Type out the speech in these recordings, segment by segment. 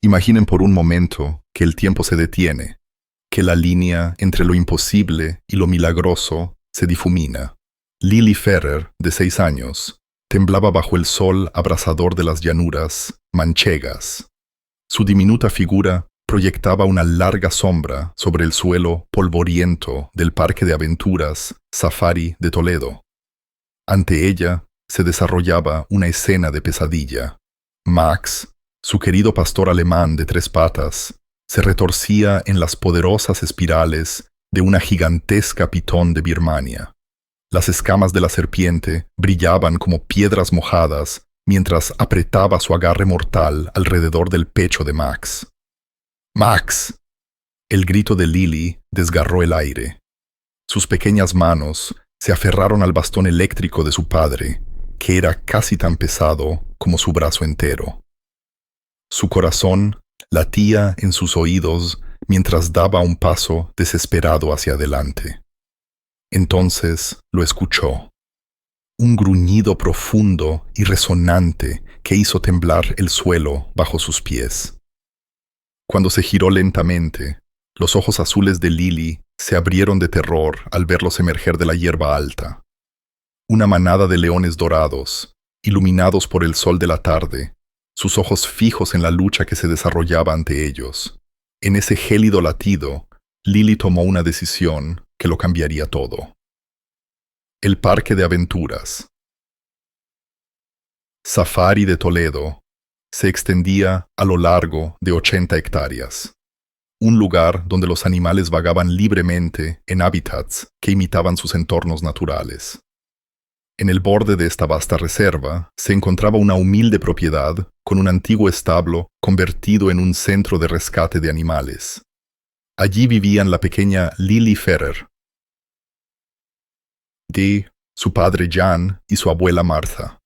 Imaginen por un momento que el tiempo se detiene, que la línea entre lo imposible y lo milagroso se difumina. Lily Ferrer, de 6 años, temblaba bajo el sol abrasador de las llanuras manchegas. Su diminuta figura proyectaba una larga sombra sobre el suelo polvoriento del parque de aventuras Safari de Toledo. Ante ella se desarrollaba una escena de pesadilla. Max, su querido pastor alemán de 3 patas, se retorcía en las poderosas espirales de una gigantesca pitón de Birmania. Las escamas de la serpiente brillaban como piedras mojadas mientras apretaba su agarre mortal alrededor del pecho de Max. ¡Max! El grito de Lily desgarró el aire. Sus pequeñas manos se aferraron al bastón eléctrico de su padre, que era casi tan pesado como su brazo entero. Su corazón latía en sus oídos mientras daba un paso desesperado hacia adelante. Entonces lo escuchó. Un gruñido profundo y resonante que hizo temblar el suelo bajo sus pies. Cuando se giró lentamente, los ojos azules de Lily se abrieron de terror al verlos emerger de la hierba alta. Una manada de leones dorados, iluminados por el sol de la tarde, sus ojos fijos en la lucha que se desarrollaba ante ellos. En ese gélido latido, Lily tomó una decisión que lo cambiaría todo. El parque de aventuras. Safari de Toledo se extendía a lo largo de 80 hectáreas. Un lugar donde los animales vagaban libremente en hábitats que imitaban sus entornos naturales. En el borde de esta vasta reserva se encontraba una humilde propiedad con un antiguo establo convertido en un centro de rescate de animales. Allí vivían la pequeña Lily Ferrer, su padre Jan y su abuela Martha.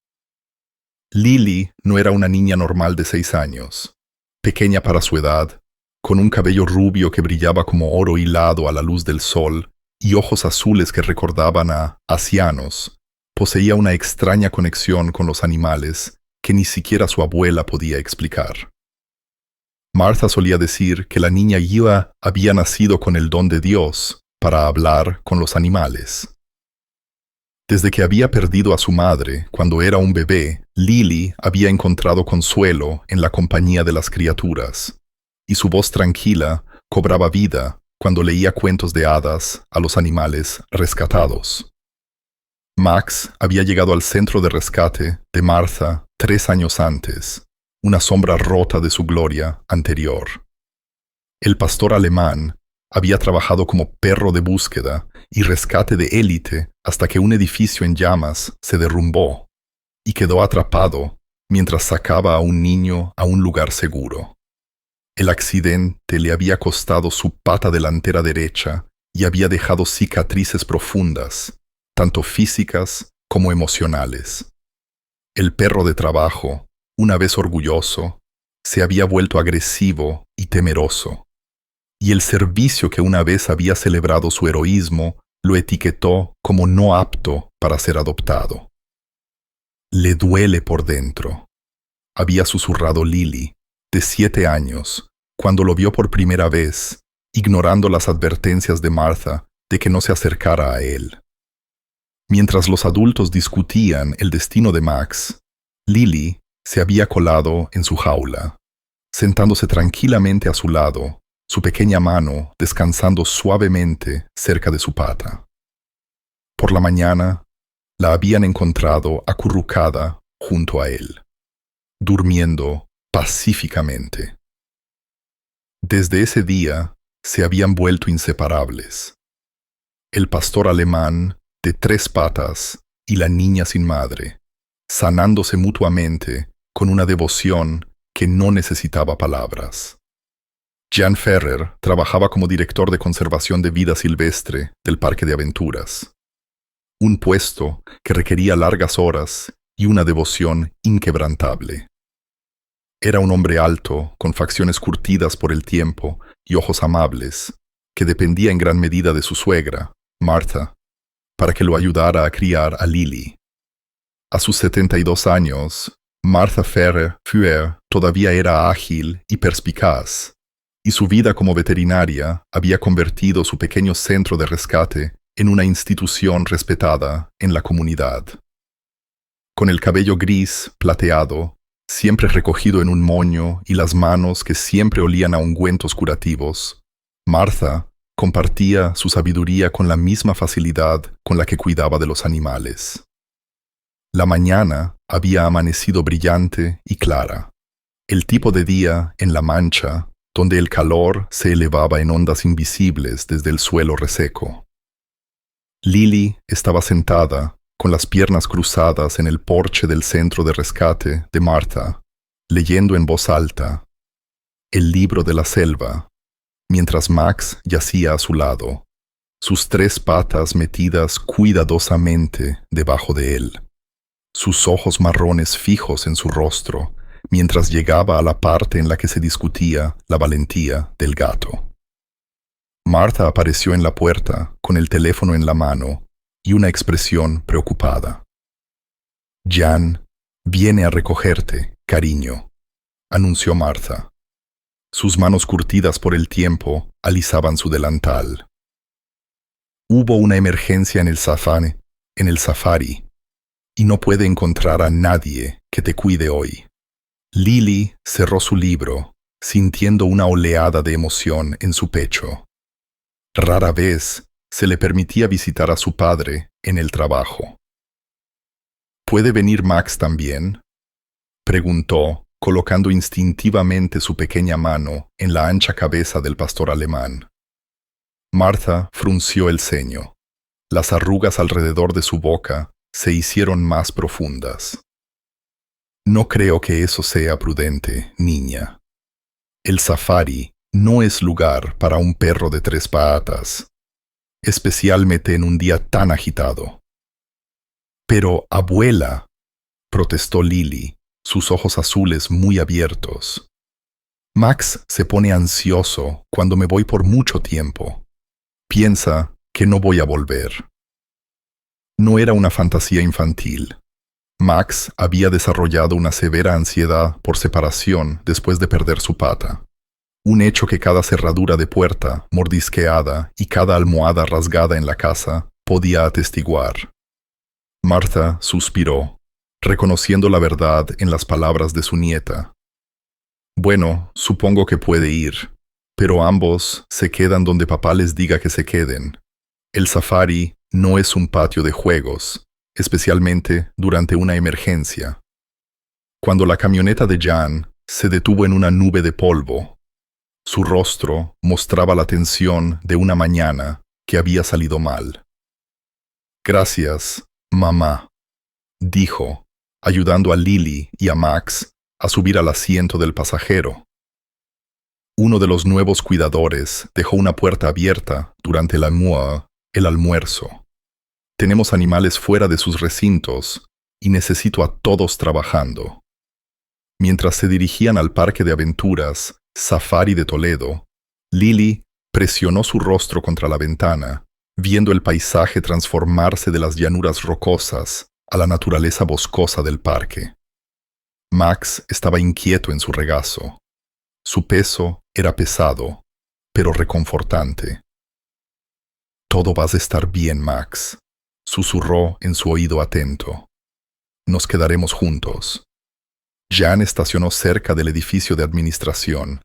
Lily no era una niña normal de 6 años, pequeña para su edad, con un cabello rubio que brillaba como oro hilado a la luz del sol y ojos azules que recordaban a asianos. Poseía una extraña conexión con los animales que ni siquiera su abuela podía explicar. Martha solía decir que la niña Yua había nacido con el don de Dios para hablar con los animales. Desde que había perdido a su madre cuando era un bebé, Lily había encontrado consuelo en la compañía de las criaturas, y su voz tranquila cobraba vida cuando leía cuentos de hadas a los animales rescatados. Max había llegado al centro de rescate de Martha 3 años antes, una sombra rota de su gloria anterior. El pastor alemán había trabajado como perro de búsqueda y rescate de élite hasta que un edificio en llamas se derrumbó y quedó atrapado mientras sacaba a un niño a un lugar seguro. El accidente le había costado su pata delantera derecha y había dejado cicatrices profundas, tanto físicas como emocionales. El perro de trabajo, una vez orgulloso, se había vuelto agresivo y temeroso, y el servicio que una vez había celebrado su heroísmo lo etiquetó como no apto para ser adoptado. «Le duele por dentro», había susurrado Lily, de 7 años, cuando lo vio por primera vez, ignorando las advertencias de Martha de que no se acercara a él. Mientras los adultos discutían el destino de Max, Lily se había colado en su jaula, sentándose tranquilamente a su lado, su pequeña mano descansando suavemente cerca de su pata. Por la mañana, la habían encontrado acurrucada junto a él, durmiendo pacíficamente. Desde ese día se habían vuelto inseparables. El pastor alemán de 3 patas y la niña sin madre, sanándose mutuamente con una devoción que no necesitaba palabras. Jan Ferrer trabajaba como director de conservación de vida silvestre del Parque de Aventuras, un puesto que requería largas horas y una devoción inquebrantable. Era un hombre alto, con facciones curtidas por el tiempo y ojos amables, que dependía en gran medida de su suegra, Martha, para que lo ayudara a criar a Lily. A sus 72 años, Martha Fuhr todavía era ágil y perspicaz, y su vida como veterinaria había convertido su pequeño centro de rescate en una institución respetada en la comunidad. Con el cabello gris, plateado, siempre recogido en un moño y las manos que siempre olían a ungüentos curativos, Martha compartía su sabiduría con la misma facilidad con la que cuidaba de los animales. La mañana había amanecido brillante y clara, el tipo de día en La Mancha, donde el calor se elevaba en ondas invisibles desde el suelo reseco. Lily estaba sentada, con las piernas cruzadas en el porche del centro de rescate de Martha, leyendo en voz alta El libro de la selva, mientras Max yacía a su lado, sus 3 patas metidas cuidadosamente debajo de él, sus ojos marrones fijos en su rostro, mientras llegaba a la parte en la que se discutía la valentía del gato. Martha apareció en la puerta con el teléfono en la mano y una expresión preocupada. «Jan viene a recogerte, cariño», anunció Martha. Sus manos curtidas por el tiempo alisaban su delantal. Hubo una emergencia en el safari, y no puede encontrar a nadie que te cuide hoy. Lily cerró su libro, sintiendo una oleada de emoción en su pecho. Rara vez se le permitía visitar a su padre en el trabajo. ¿Puede venir Max también?, preguntó, colocando instintivamente su pequeña mano en la ancha cabeza del pastor alemán. Martha frunció el ceño. Las arrugas alrededor de su boca se hicieron más profundas. «No creo que eso sea prudente, niña. El safari no es lugar para un perro de 3 patas, especialmente en un día tan agitado». «Pero, abuela», protestó Lily, sus ojos azules muy abiertos. «Max se pone ansioso cuando me voy por mucho tiempo. Piensa que no voy a volver». No era una fantasía infantil. Max había desarrollado una severa ansiedad por separación después de perder su pata. Un hecho que cada cerradura de puerta mordisqueada y cada almohada rasgada en la casa podía atestiguar. Martha suspiró, reconociendo la verdad en las palabras de su nieta. «Bueno, supongo que puede ir, pero ambos se quedan donde papá les diga que se queden. El safari no es un patio de juegos, especialmente durante una emergencia». Cuando la camioneta de Jan se detuvo en una nube de polvo, su rostro mostraba la tensión de una mañana que había salido mal. «Gracias, mamá», dijo, ayudando a Lily y a Max a subir al asiento del pasajero. Uno de los nuevos cuidadores dejó una puerta abierta durante el almuerzo. «Tenemos animales fuera de sus recintos y necesito a todos trabajando». Mientras se dirigían al parque de aventuras Safari de Toledo, Lily presionó su rostro contra la ventana, viendo el paisaje transformarse de las llanuras rocosas a la naturaleza boscosa del parque. Max estaba inquieto en su regazo. Su peso era pesado, pero reconfortante. «Todo va a estar bien, Max», susurró en su oído atento. «Nos quedaremos juntos». Jan estacionó cerca del edificio de administración,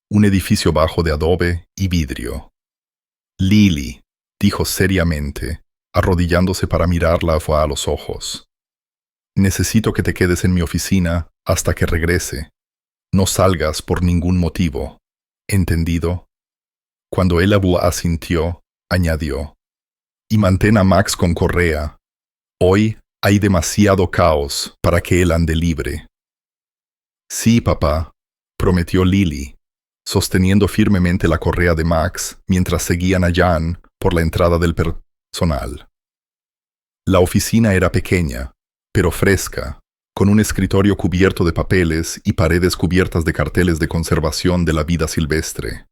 un edificio bajo de adobe y vidrio. «Lily», dijo seriamente, arrodillándose para mirarla a los ojos. «Necesito que te quedes en mi oficina hasta que regrese. No salgas por ningún motivo. ¿Entendido?» Cuando él asintió, añadió: «Y mantén a Max con correa. Hoy hay demasiado caos para que él ande libre». «Sí, papá», prometió Lily, sosteniendo firmemente la correa de Max mientras seguían a Jan por la entrada del personal. La oficina era pequeña, pero fresca, con un escritorio cubierto de papeles y paredes cubiertas de carteles de conservación de la vida silvestre.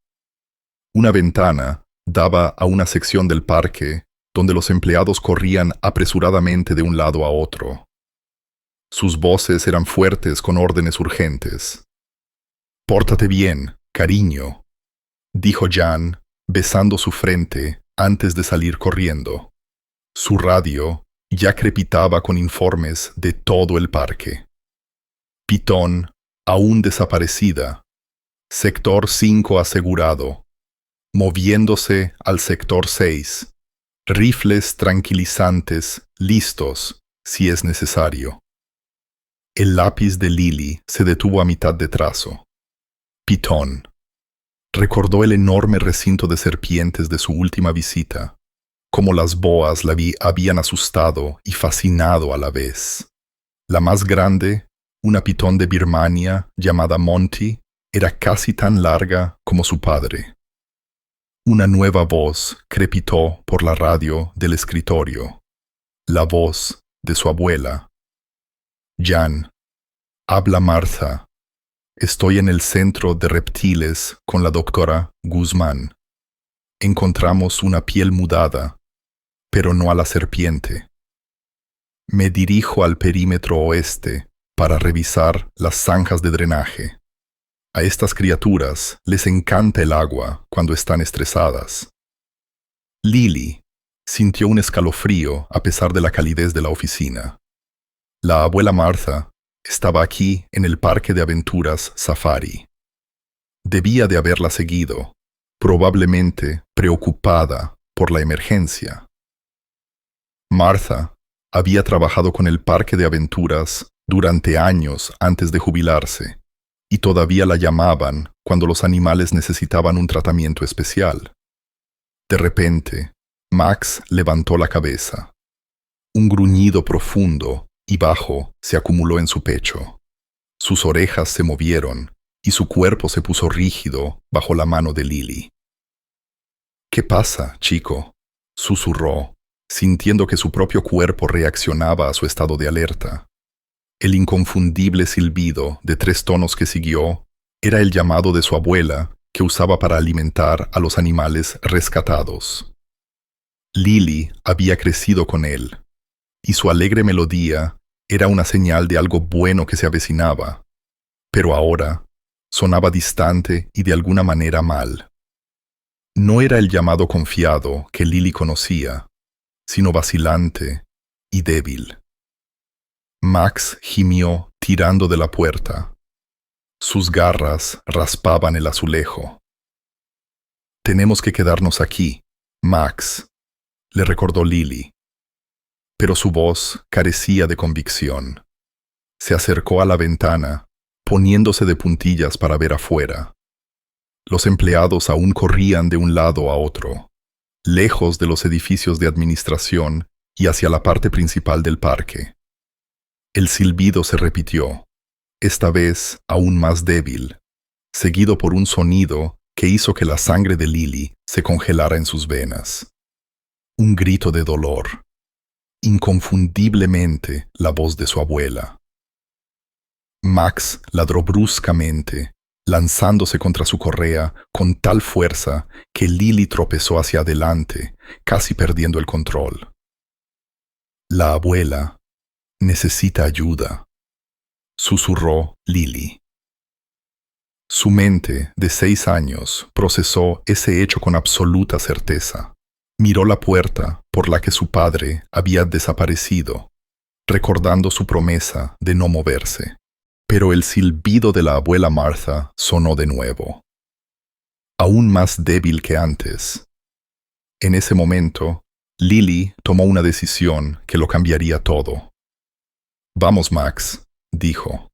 Una ventana daba a una sección del parque donde los empleados corrían apresuradamente de un lado a otro. Sus voces eran fuertes con órdenes urgentes. «Pórtate bien, cariño», dijo Jan, besando su frente antes de salir corriendo. Su radio ya crepitaba con informes de todo el parque. Pitón, aún desaparecida. Sector 5 asegurado. Moviéndose al sector 6. Rifles tranquilizantes listos, si es necesario. El lápiz de Lily se detuvo a mitad de trazo. Pitón. Recordó el enorme recinto de serpientes de su última visita, cómo las boas la habían asustado y fascinado a la vez. La más grande, una pitón de Birmania llamada Monty, era casi tan larga como su padre. Una nueva voz crepitó por la radio del escritorio. La voz de su abuela. «Jan, habla Martha. Estoy en el centro de reptiles con la doctora Guzmán. Encontramos una piel mudada, pero no a la serpiente. Me dirijo al perímetro oeste para revisar las zanjas de drenaje. A estas criaturas les encanta el agua cuando están estresadas». Lily sintió un escalofrío a pesar de la calidez de la oficina. La abuela Martha estaba aquí en el parque de aventuras Safari. Debía de haberla seguido, probablemente preocupada por la emergencia. Martha había trabajado con el parque de aventuras durante años antes de jubilarse, y todavía la llamaban cuando los animales necesitaban un tratamiento especial. De repente, Max levantó la cabeza. Un gruñido profundo y bajo se acumuló en su pecho. Sus orejas se movieron y su cuerpo se puso rígido bajo la mano de Lily. «¿Qué pasa, chico?», susurró, sintiendo que su propio cuerpo reaccionaba a su estado de alerta. El inconfundible silbido de 3 tonos que siguió era el llamado de su abuela que usaba para alimentar a los animales rescatados. Lily había crecido con él, y su alegre melodía era una señal de algo bueno que se avecinaba, pero ahora sonaba distante y de alguna manera mal. No era el llamado confiado que Lily conocía, sino vacilante y débil. Max gimió tirando de la puerta. Sus garras raspaban el azulejo. «Tenemos que quedarnos aquí, Max», le recordó Lily. Pero su voz carecía de convicción. Se acercó a la ventana, poniéndose de puntillas para ver afuera. Los empleados aún corrían de un lado a otro, lejos de los edificios de administración y hacia la parte principal del parque. El silbido se repitió, esta vez aún más débil, seguido por un sonido que hizo que la sangre de Lily se congelara en sus venas. Un grito de dolor. Inconfundiblemente la voz de su abuela. Max ladró bruscamente, lanzándose contra su correa con tal fuerza que Lily tropezó hacia adelante, casi perdiendo el control. «La abuela necesita ayuda», susurró Lily. Su mente de 6 años procesó ese hecho con absoluta certeza. Miró la puerta por la que su padre había desaparecido, recordando su promesa de no moverse. Pero el silbido de la abuela Martha sonó de nuevo, aún más débil que antes. En ese momento, Lily tomó una decisión que lo cambiaría todo. «Vamos, Max», dijo.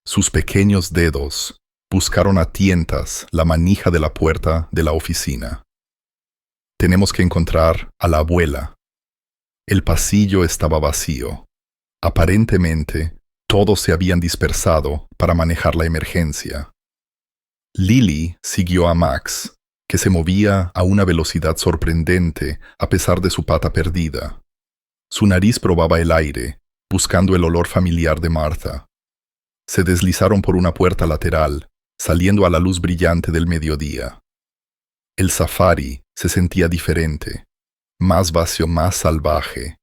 Sus pequeños dedos buscaron a tientas la manija de la puerta de la oficina. «Tenemos que encontrar a la abuela». El pasillo estaba vacío. Aparentemente, todos se habían dispersado para manejar la emergencia. Lily siguió a Max, que se movía a una velocidad sorprendente a pesar de su pata perdida. Su nariz probaba el aire, buscando el olor familiar de Martha. Se deslizaron por una puerta lateral, saliendo a la luz brillante del mediodía. El safari se sentía diferente, más vacío, más salvaje.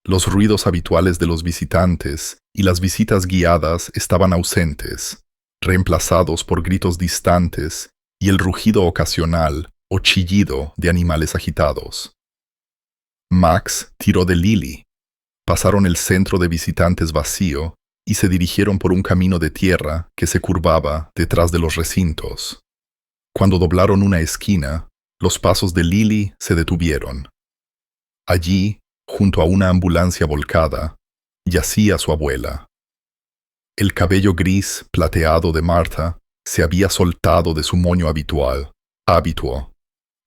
Los ruidos habituales de los visitantes y las visitas guiadas estaban ausentes, reemplazados por gritos distantes y el rugido ocasional o chillido de animales agitados. Max tiró de Lily. Pasaron el centro de visitantes vacío y se dirigieron por un camino de tierra que se curvaba detrás de los recintos. Cuando doblaron una esquina, los pasos de Lily se detuvieron. Allí, junto a una ambulancia volcada, yacía su abuela. El cabello gris plateado de Martha se había soltado de su moño habitual,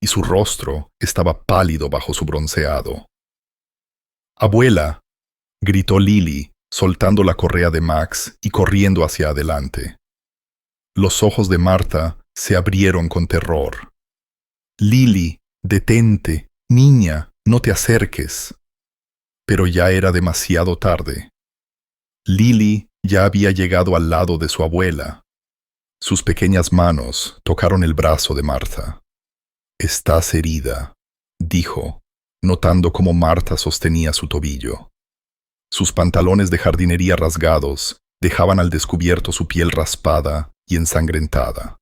y su rostro estaba pálido bajo su bronceado. «Abuela», gritó Lily, soltando la correa de Max y corriendo hacia adelante. Los ojos de Martha se abrieron con terror. «Lily, detente, niña, no te acerques». Pero ya era demasiado tarde. Lily ya había llegado al lado de su abuela. Sus pequeñas manos tocaron el brazo de Martha. «Estás herida», dijo, notando cómo Martha sostenía su tobillo. Sus pantalones de jardinería rasgados dejaban al descubierto su piel raspada y ensangrentada.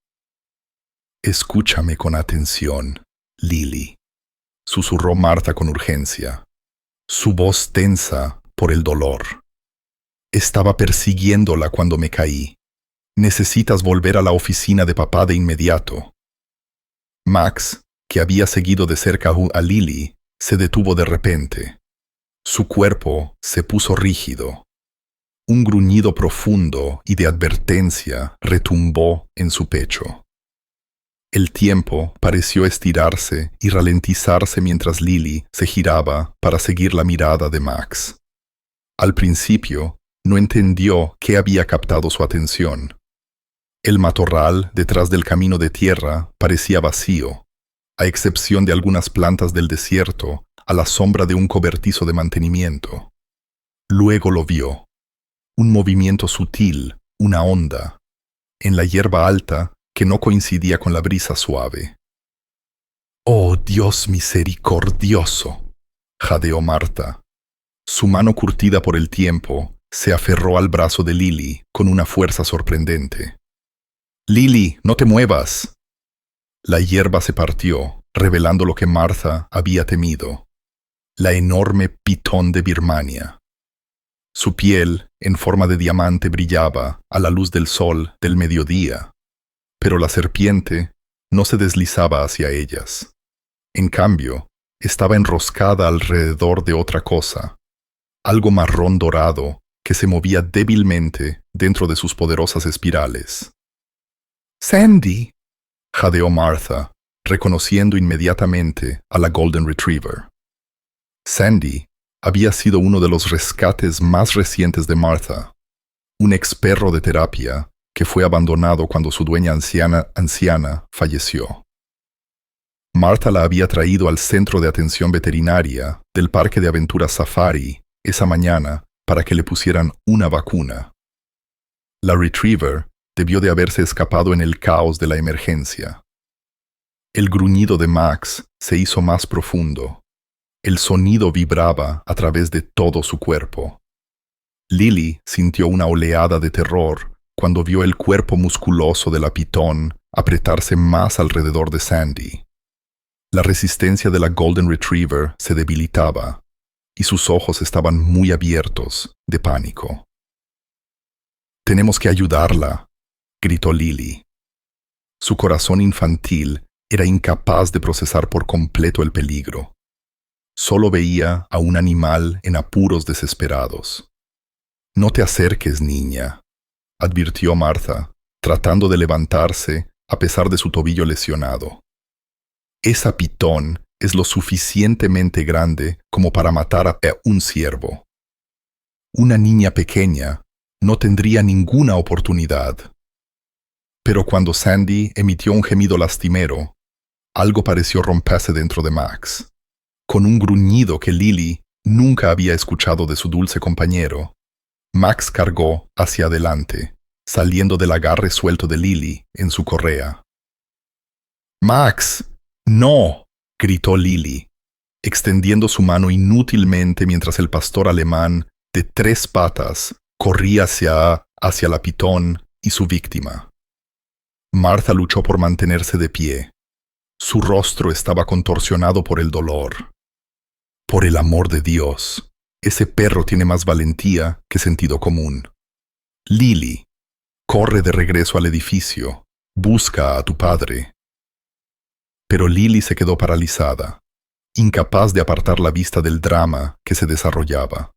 «Escúchame con atención, Lily», susurró Martha con urgencia, su voz tensa por el dolor. «Estaba persiguiéndola cuando me caí. Necesitas volver a la oficina de papá de inmediato». Max, que había seguido de cerca a Lily, se detuvo de repente. Su cuerpo se puso rígido. Un gruñido profundo y de advertencia retumbó en su pecho. El tiempo pareció estirarse y ralentizarse mientras Lily se giraba para seguir la mirada de Max. Al principio, no entendió qué había captado su atención. El matorral detrás del camino de tierra parecía vacío, a excepción de algunas plantas del desierto a la sombra de un cobertizo de mantenimiento. Luego lo vio. Un movimiento sutil, una onda, en la hierba alta que no coincidía con la brisa suave. «Oh, Dios misericordioso», jadeó Martha. Su mano curtida por el tiempo se aferró al brazo de Lily con una fuerza sorprendente. «Lily, no te muevas». La hierba se partió, revelando lo que Martha había temido: la enorme pitón de Birmania. Su piel, en forma de diamante, brillaba a la luz del sol del mediodía, pero la serpiente no se deslizaba hacia ellas. En cambio, estaba enroscada alrededor de otra cosa, algo marrón dorado que se movía débilmente dentro de sus poderosas espirales. «Sandy», jadeó Martha, reconociendo inmediatamente a la Golden Retriever. Sandy había sido uno de los rescates más recientes de Martha, un ex perro de terapia que fue abandonado cuando su dueña anciana falleció. Martha la había traído al centro de atención veterinaria del parque de aventuras Safari esa mañana para que le pusieran una vacuna. La Retriever debió de haberse escapado en el caos de la emergencia. El gruñido de Max se hizo más profundo. El sonido vibraba a través de todo su cuerpo. Lily sintió una oleada de terror cuando vio el cuerpo musculoso de la pitón apretarse más alrededor de Sandy. La resistencia de la Golden Retriever se debilitaba y sus ojos estaban muy abiertos de pánico. «Tenemos que ayudarla», gritó Lily. Su corazón infantil era incapaz de procesar por completo el peligro. Solo veía a un animal en apuros desesperados. «No te acerques, niña», advirtió Martha, tratando de levantarse a pesar de su tobillo lesionado. «Esa pitón es lo suficientemente grande como para matar a un ciervo. Una niña pequeña no tendría ninguna oportunidad». Pero cuando Sandy emitió un gemido lastimero, algo pareció romperse dentro de Max. Con un gruñido que Lily nunca había escuchado de su dulce compañero, Max cargó hacia adelante, saliendo del agarre suelto de Lily en su correa. «¡Max! ¡No!», gritó Lily. extendiendo su mano inútilmente mientras el pastor alemán de 3 patas corría hacia la pitón y su víctima. Martha luchó por mantenerse de pie. Su rostro estaba contorsionado por el dolor. Por el amor de Dios, ese perro tiene más valentía que sentido común. Lily, corre de regreso al edificio. Busca a tu padre. Pero Lily se quedó paralizada, incapaz de apartar la vista del drama que se desarrollaba.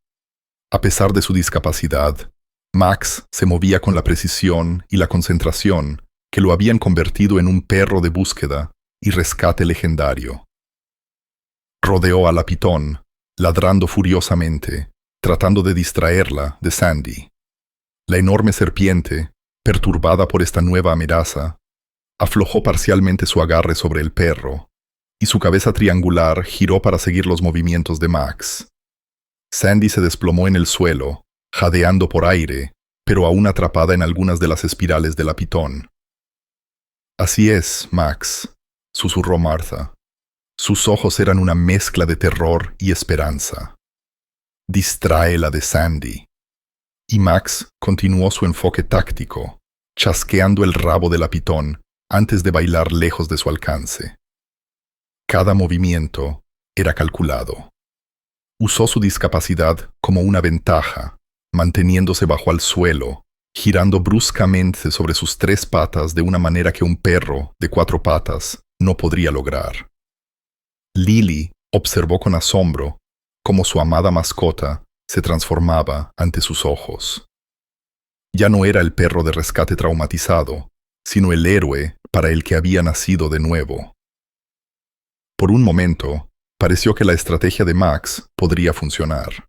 A pesar de su discapacidad, Max se movía con la precisión y la concentración que lo habían convertido en un perro de búsqueda y rescate legendario. Rodeó a la pitón, ladrando furiosamente, tratando de distraerla de Sandy. La enorme serpiente, perturbada por esta nueva amenaza, aflojó parcialmente su agarre sobre el perro, y su cabeza triangular giró para seguir los movimientos de Max. Sandy se desplomó en el suelo, jadeando por aire, pero aún atrapada en algunas de las espirales de la pitón. «Así es, Max», susurró Martha. Sus ojos eran una mezcla de terror y esperanza. «Distráela de Sandy». Y Max continuó su enfoque táctico, chasqueando el rabo de la pitón antes de bailar lejos de su alcance. Cada movimiento era calculado. Usó su discapacidad como una ventaja, manteniéndose bajo al suelo, girando bruscamente sobre sus 3 patas de una manera que un perro de 4 patas no podría lograr. Lily observó con asombro cómo su amada mascota se transformaba ante sus ojos. Ya no era el perro de rescate traumatizado, sino el héroe para el que había nacido de nuevo. Por un momento, pareció que la estrategia de Max podría funcionar.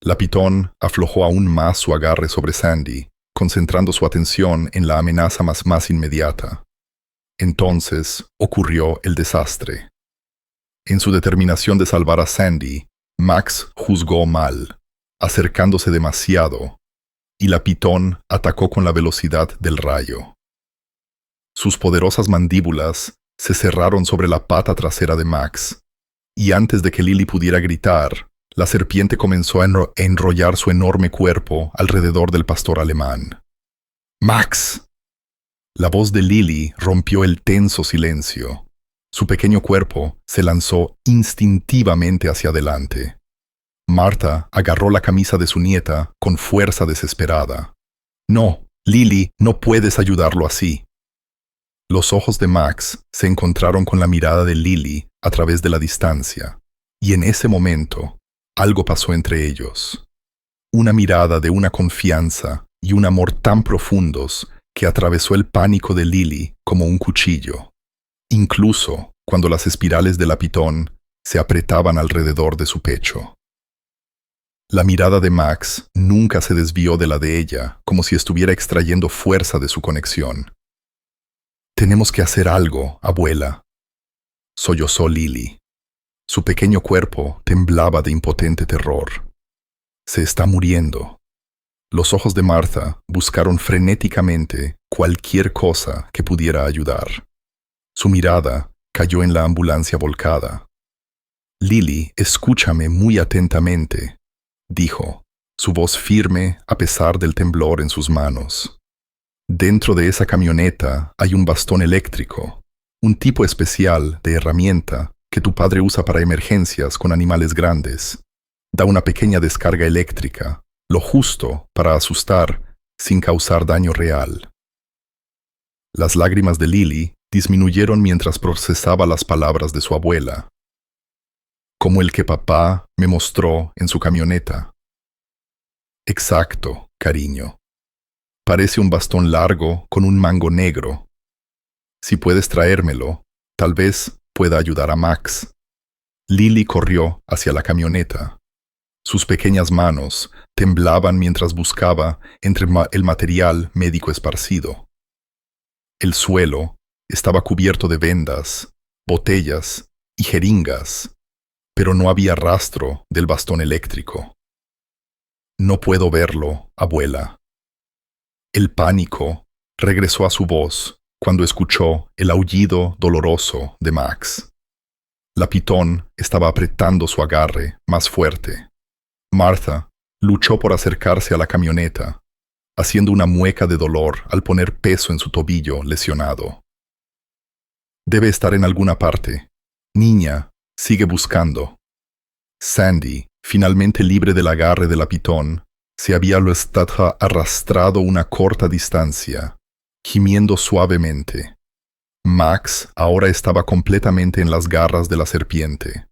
La pitón aflojó aún más su agarre sobre Sandy, concentrando su atención en la amenaza más inmediata. Entonces ocurrió el desastre. En su determinación de salvar a Sandy, Max juzgó mal, acercándose demasiado, y la pitón atacó con la velocidad del rayo. Sus poderosas mandíbulas se cerraron sobre la pata trasera de Max, y antes de que Lily pudiera gritar, la serpiente comenzó a enrollar su enorme cuerpo alrededor del pastor alemán. «¡Max!». La voz de Lily rompió el tenso silencio. Su pequeño cuerpo se lanzó instintivamente hacia adelante. Martha agarró la camisa de su nieta con fuerza desesperada. «No, Lily, no puedes ayudarlo así». Los ojos de Max se encontraron con la mirada de Lily a través de la distancia, y en ese momento, algo pasó entre ellos. Una mirada de una confianza y un amor tan profundos que atravesó el pánico de Lily como un cuchillo, incluso cuando las espirales de la pitón se apretaban alrededor de su pecho. La mirada de Max nunca se desvió de la de ella, como si estuviera extrayendo fuerza de su conexión. «Tenemos que hacer algo, abuela», sollozó Lily. Su pequeño cuerpo temblaba de impotente terror. «Se está muriendo». Los ojos de Martha buscaron frenéticamente cualquier cosa que pudiera ayudar. Su mirada cayó en la ambulancia volcada. «Lily, escúchame muy atentamente», dijo, su voz firme a pesar del temblor en sus manos. «Dentro de esa camioneta hay un bastón eléctrico, un tipo especial de herramienta que tu padre usa para emergencias con animales grandes. Da una pequeña descarga eléctrica, lo justo para asustar sin causar daño real». Las lágrimas de Lily disminuyeron mientras procesaba las palabras de su abuela. «Como el que papá me mostró en su camioneta». «Exacto, cariño. Parece un bastón largo con un mango negro. Si puedes traérmelo, tal vez pueda ayudar a Max». Lily corrió hacia la camioneta. Sus pequeñas manos temblaban mientras buscaba entre el material médico esparcido. El suelo estaba cubierto de vendas, botellas y jeringas, pero no había rastro del bastón eléctrico. «No puedo verlo, abuela». El pánico regresó a su voz cuando escuchó el aullido doloroso de Max. La pitón estaba apretando su agarre más fuerte. Martha luchó por acercarse a la camioneta, haciendo una mueca de dolor al poner peso en su tobillo lesionado. Debe estar en alguna parte. Niña, sigue buscando. Sandy, finalmente libre del agarre de la pitón, se había arrastrado una corta distancia, gimiendo suavemente. Max ahora estaba completamente en las garras de la serpiente.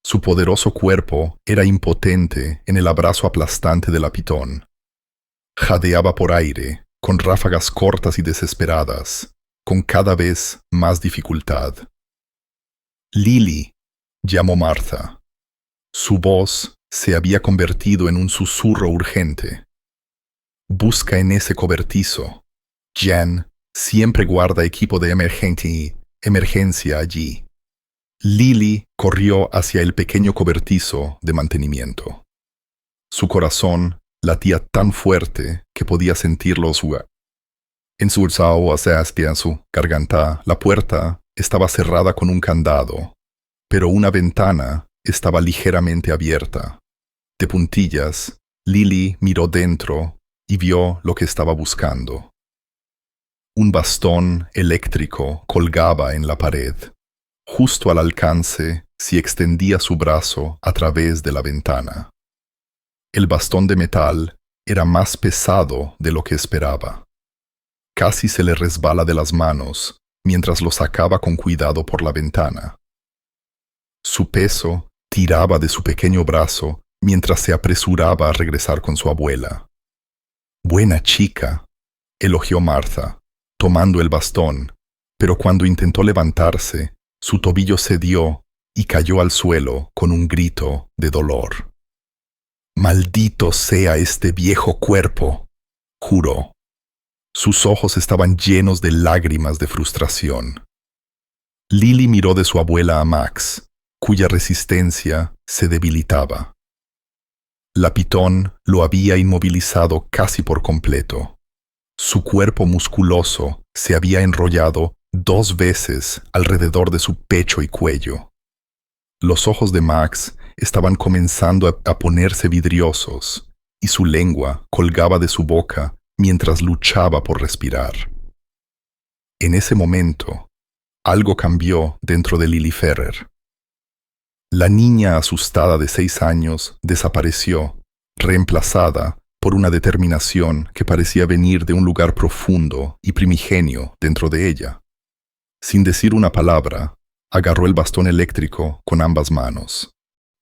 Su poderoso cuerpo era impotente en el abrazo aplastante de la pitón. Jadeaba por aire, con ráfagas cortas y desesperadas, con cada vez más dificultad. «Lily», llamó Martha. Su voz se había convertido en un susurro urgente. «Busca en ese cobertizo. Jan siempre guarda equipo de emergencia allí». Lily corrió hacia el pequeño cobertizo de mantenimiento. Su corazón latía tan fuerte que podía sentirlo en su garganta. La puerta estaba cerrada con un candado, pero una ventana estaba ligeramente abierta. De puntillas, Lily miró dentro y vio lo que estaba buscando. Un bastón eléctrico colgaba en la pared. Justo al alcance se extendía su brazo a través de la ventana. El bastón de metal era más pesado de lo que esperaba. Casi se le resbala de las manos mientras lo sacaba con cuidado por la ventana. Su peso tiraba de su pequeño brazo mientras se apresuraba a regresar con su abuela. «Buena chica», elogió Martha, tomando el bastón, pero cuando intentó levantarse, su tobillo cedió y cayó al suelo con un grito de dolor. «Maldito sea este viejo cuerpo», juró. Sus ojos estaban llenos de lágrimas de frustración. Lily miró de su abuela a Max, cuya resistencia se debilitaba. La pitón lo había inmovilizado casi por completo. Su cuerpo musculoso se había enrollado 2 veces alrededor de su pecho y cuello. Los ojos de Max estaban comenzando a ponerse vidriosos y su lengua colgaba de su boca mientras luchaba por respirar. En ese momento, algo cambió dentro de Lily Ferrer. La niña asustada de 6 años desapareció, reemplazada por una determinación que parecía venir de un lugar profundo y primigenio dentro de ella. Sin decir una palabra, agarró el bastón eléctrico con ambas manos.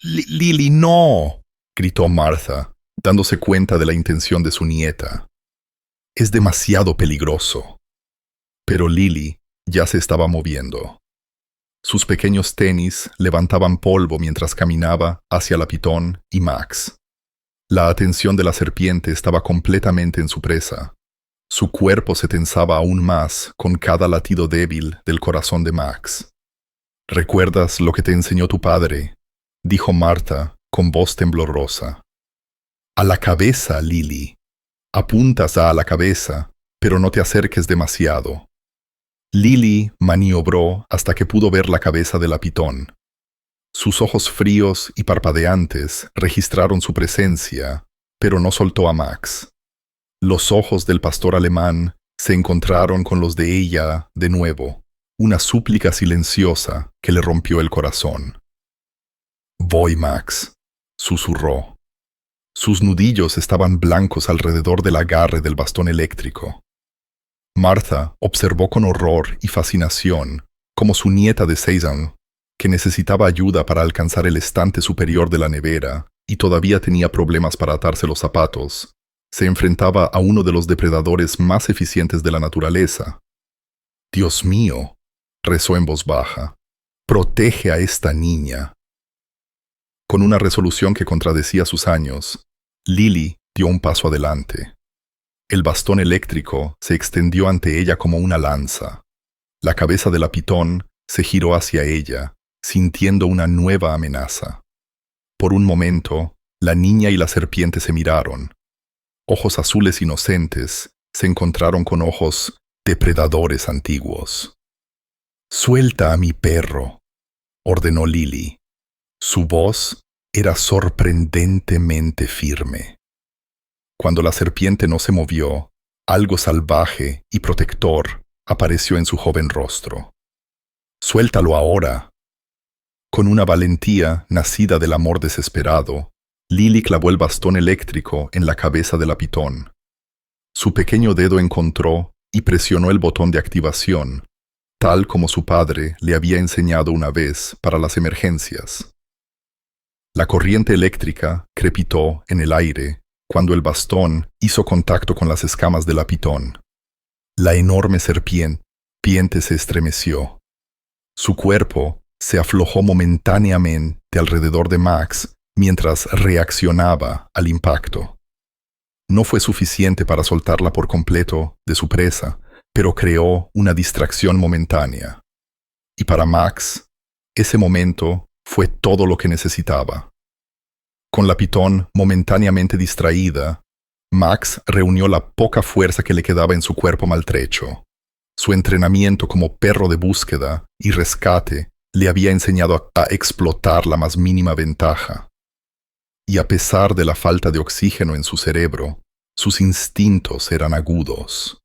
«Lily, no», gritó Martha, dándose cuenta de la intención de su nieta. «Es demasiado peligroso». Pero Lily ya se estaba moviendo. Sus pequeños tenis levantaban polvo mientras caminaba hacia la pitón y Max. La atención de la serpiente estaba completamente en su presa. Su cuerpo se tensaba aún más con cada latido débil del corazón de Max. «¿Recuerdas lo que te enseñó tu padre?», dijo Martha con voz temblorosa. «A la cabeza, Lily. Apuntas a la cabeza, pero no te acerques demasiado». Lily maniobró hasta que pudo ver la cabeza de la pitón. Sus ojos fríos y parpadeantes registraron su presencia, pero no soltó a Max. Los ojos del pastor alemán se encontraron con los de ella de nuevo, una súplica silenciosa que le rompió el corazón. «Voy, Max», susurró. Sus nudillos estaban blancos alrededor del agarre del bastón eléctrico. Martha observó con horror y fascinación cómo su nieta de 6 años, que necesitaba ayuda para alcanzar el estante superior de la nevera y todavía tenía problemas para atarse los zapatos, se enfrentaba a uno de los depredadores más eficientes de la naturaleza. «Dios mío», rezó en voz baja, «protege a esta niña». Con una resolución que contradecía sus años, Lily dio un paso adelante. El bastón eléctrico se extendió ante ella como una lanza. La cabeza de la pitón se giró hacia ella, sintiendo una nueva amenaza. Por un momento, la niña y la serpiente se miraron. Ojos azules inocentes se encontraron con ojos depredadores antiguos. «Suelta a mi perro», ordenó Lily. Su voz era sorprendentemente firme. Cuando la serpiente no se movió, algo salvaje y protector apareció en su joven rostro. «Suéltalo ahora». Con una valentía nacida del amor desesperado, Lily clavó el bastón eléctrico en la cabeza de la pitón. Su pequeño dedo encontró y presionó el botón de activación, tal como su padre le había enseñado una vez para las emergencias. La corriente eléctrica crepitó en el aire cuando el bastón hizo contacto con las escamas de la pitón. La enorme serpiente se estremeció. Su cuerpo se aflojó momentáneamente alrededor de Max mientras reaccionaba al impacto. No fue suficiente para soltarla por completo de su presa, pero creó una distracción momentánea. Y para Max, ese momento fue todo lo que necesitaba. Con la pitón momentáneamente distraída, Max reunió la poca fuerza que le quedaba en su cuerpo maltrecho. Su entrenamiento como perro de búsqueda y rescate le había enseñado a explotar la más mínima ventaja. Y a pesar de la falta de oxígeno en su cerebro, sus instintos eran agudos.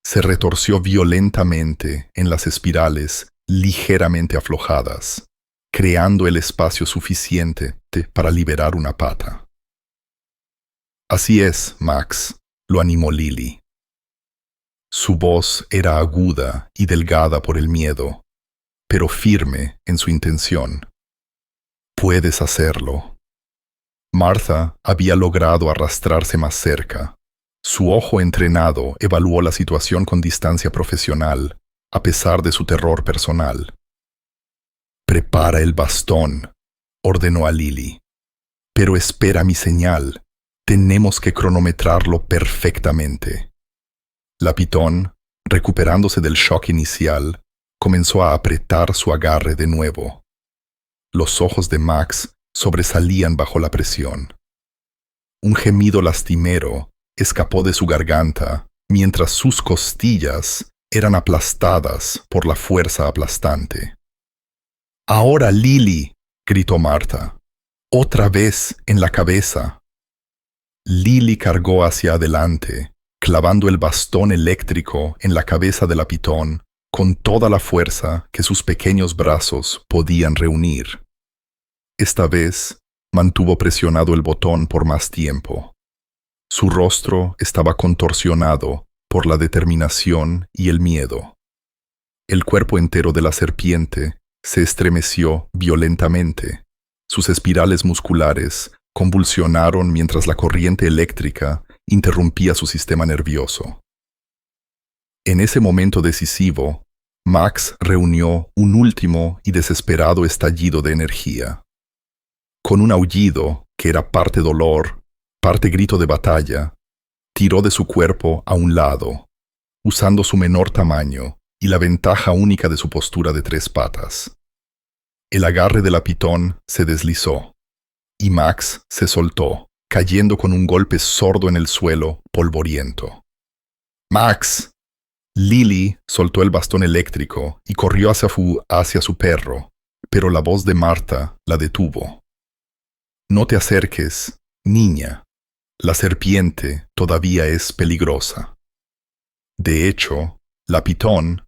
Se retorció violentamente en las espirales ligeramente aflojadas, creando el espacio suficiente para liberar una pata. «Así es, Max», lo animó Lily. Su voz era aguda y delgada por el miedo, pero firme en su intención. «Puedes hacerlo». Martha había logrado arrastrarse más cerca. Su ojo entrenado evaluó la situación con distancia profesional, a pesar de su terror personal. «Prepara el bastón», ordenó a Lily. «Pero espera mi señal. Tenemos que cronometrarlo perfectamente». La pitón, recuperándose del shock inicial, comenzó a apretar su agarre de nuevo. Los ojos de Max sobresalían bajo la presión. Un gemido lastimero escapó de su garganta mientras sus costillas eran aplastadas por la fuerza aplastante. «Ahora, Lily», gritó Martha. «Otra vez en la cabeza». Lily cargó hacia adelante, clavando el bastón eléctrico en la cabeza de la pitón con toda la fuerza que sus pequeños brazos podían reunir. Esta vez mantuvo presionado el botón por más tiempo. Su rostro estaba contorsionado por la determinación y el miedo. El cuerpo entero de la serpiente se estremeció violentamente. Sus espirales musculares convulsionaron mientras la corriente eléctrica interrumpía su sistema nervioso. En ese momento decisivo, Max reunió un último y desesperado estallido de energía. Con un aullido que era parte dolor, parte grito de batalla, tiró de su cuerpo a un lado, usando su menor tamaño y la ventaja única de su postura de 3 patas. El agarre de la pitón se deslizó, y Max se soltó, cayendo con un golpe sordo en el suelo, polvoriento. «¡Max!». Lily soltó el bastón eléctrico y corrió hacia su perro, pero la voz de Martha la detuvo. «No te acerques, niña. La serpiente todavía es peligrosa». De hecho, la pitón,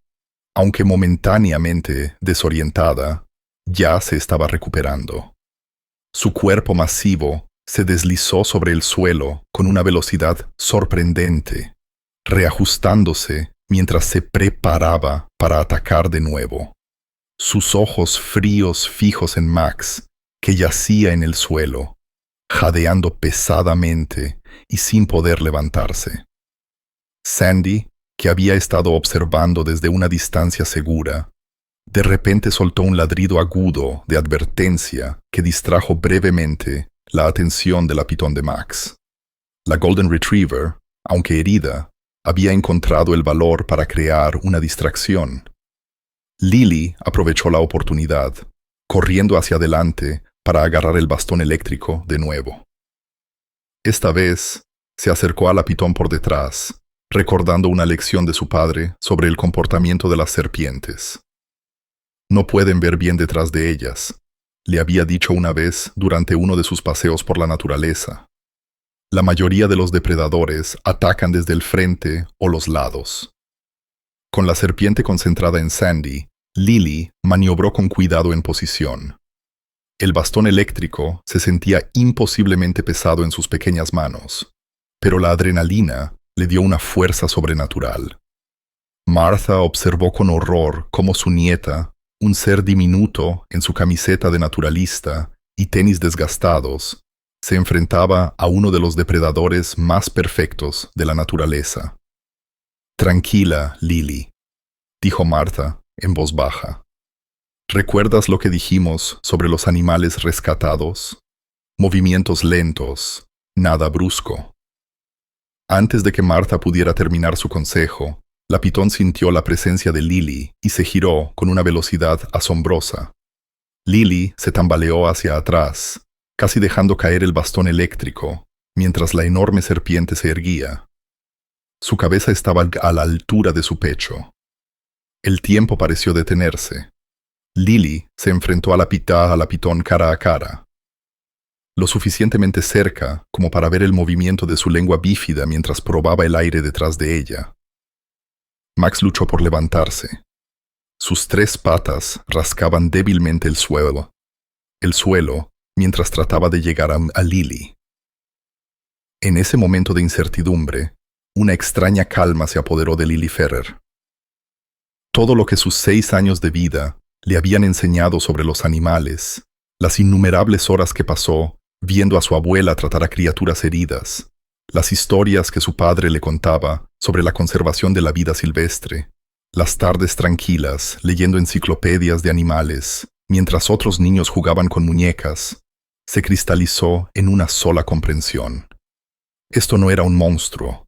aunque momentáneamente desorientada, ya se estaba recuperando. Su cuerpo masivo se deslizó sobre el suelo con una velocidad sorprendente, reajustándose mientras se preparaba para atacar de nuevo. Sus ojos fríos fijos en Max, que yacía en el suelo, jadeando pesadamente y sin poder levantarse. Sandy, que había estado observando desde una distancia segura, de repente soltó un ladrido agudo de advertencia que distrajo brevemente la atención de la pitón de Max. La Golden Retriever, aunque herida, había encontrado el valor para crear una distracción. Lily aprovechó la oportunidad, corriendo hacia adelante para agarrar el bastón eléctrico de nuevo. Esta vez se acercó a la pitón por detrás, recordando una lección de su padre sobre el comportamiento de las serpientes. No pueden ver bien detrás de ellas, le había dicho una vez durante uno de sus paseos por la naturaleza. La mayoría de los depredadores atacan desde el frente o los lados. Con la serpiente concentrada en Sandy, Lily maniobró con cuidado en posición. El bastón eléctrico se sentía imposiblemente pesado en sus pequeñas manos, pero la adrenalina le dio una fuerza sobrenatural. Martha observó con horror cómo su nieta, un ser diminuto en su camiseta de naturalista y tenis desgastados, se enfrentaba a uno de los depredadores más perfectos de la naturaleza. «Tranquila, Lily», dijo Martha en voz baja. «¿Recuerdas lo que dijimos sobre los animales rescatados? Movimientos lentos, nada brusco». Antes de que Martha pudiera terminar su consejo, la pitón sintió la presencia de Lily y se giró con una velocidad asombrosa. Lily se tambaleó hacia atrás, casi dejando caer el bastón eléctrico, mientras la enorme serpiente se erguía. Su cabeza estaba a la altura de su pecho. El tiempo pareció detenerse. Lily se enfrentó a la pitón cara a cara. Lo suficientemente cerca como para ver el movimiento de su lengua bífida mientras probaba el aire detrás de ella. Max luchó por levantarse. Sus 3 patas rascaban débilmente el suelo, mientras trataba de llegar a Lily. En ese momento de incertidumbre, una extraña calma se apoderó de Lily Ferrer. Todo lo que sus 6 años de vida le habían enseñado sobre los animales, las innumerables horas que pasó viendo a su abuela tratar a criaturas heridas, las historias que su padre le contaba sobre la conservación de la vida silvestre, las tardes tranquilas leyendo enciclopedias de animales, mientras otros niños jugaban con muñecas, se cristalizó en una sola comprensión. Esto no era un monstruo,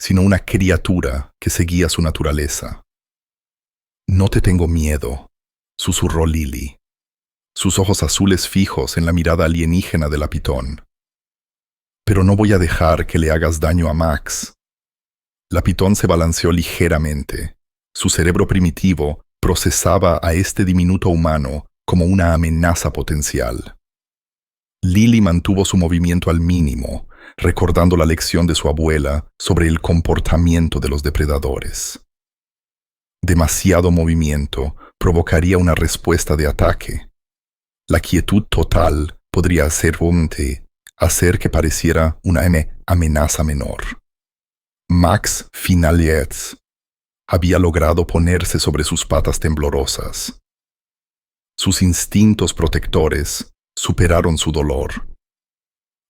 sino una criatura que seguía su naturaleza. «No te tengo miedo», susurró Lily, sus ojos azules fijos en la mirada alienígena de la pitón. «Pero no voy a dejar que le hagas daño a Max». La pitón se balanceó ligeramente. Su cerebro primitivo procesaba a este diminuto humano como una amenaza potencial. Lily mantuvo su movimiento al mínimo, recordando la lección de su abuela sobre el comportamiento de los depredadores. Demasiado movimiento provocaría una respuesta de ataque. La quietud total podría hacer que pareciera una amenaza menor. Max Finalietz había logrado ponerse sobre sus patas temblorosas. Sus instintos protectores superaron su dolor.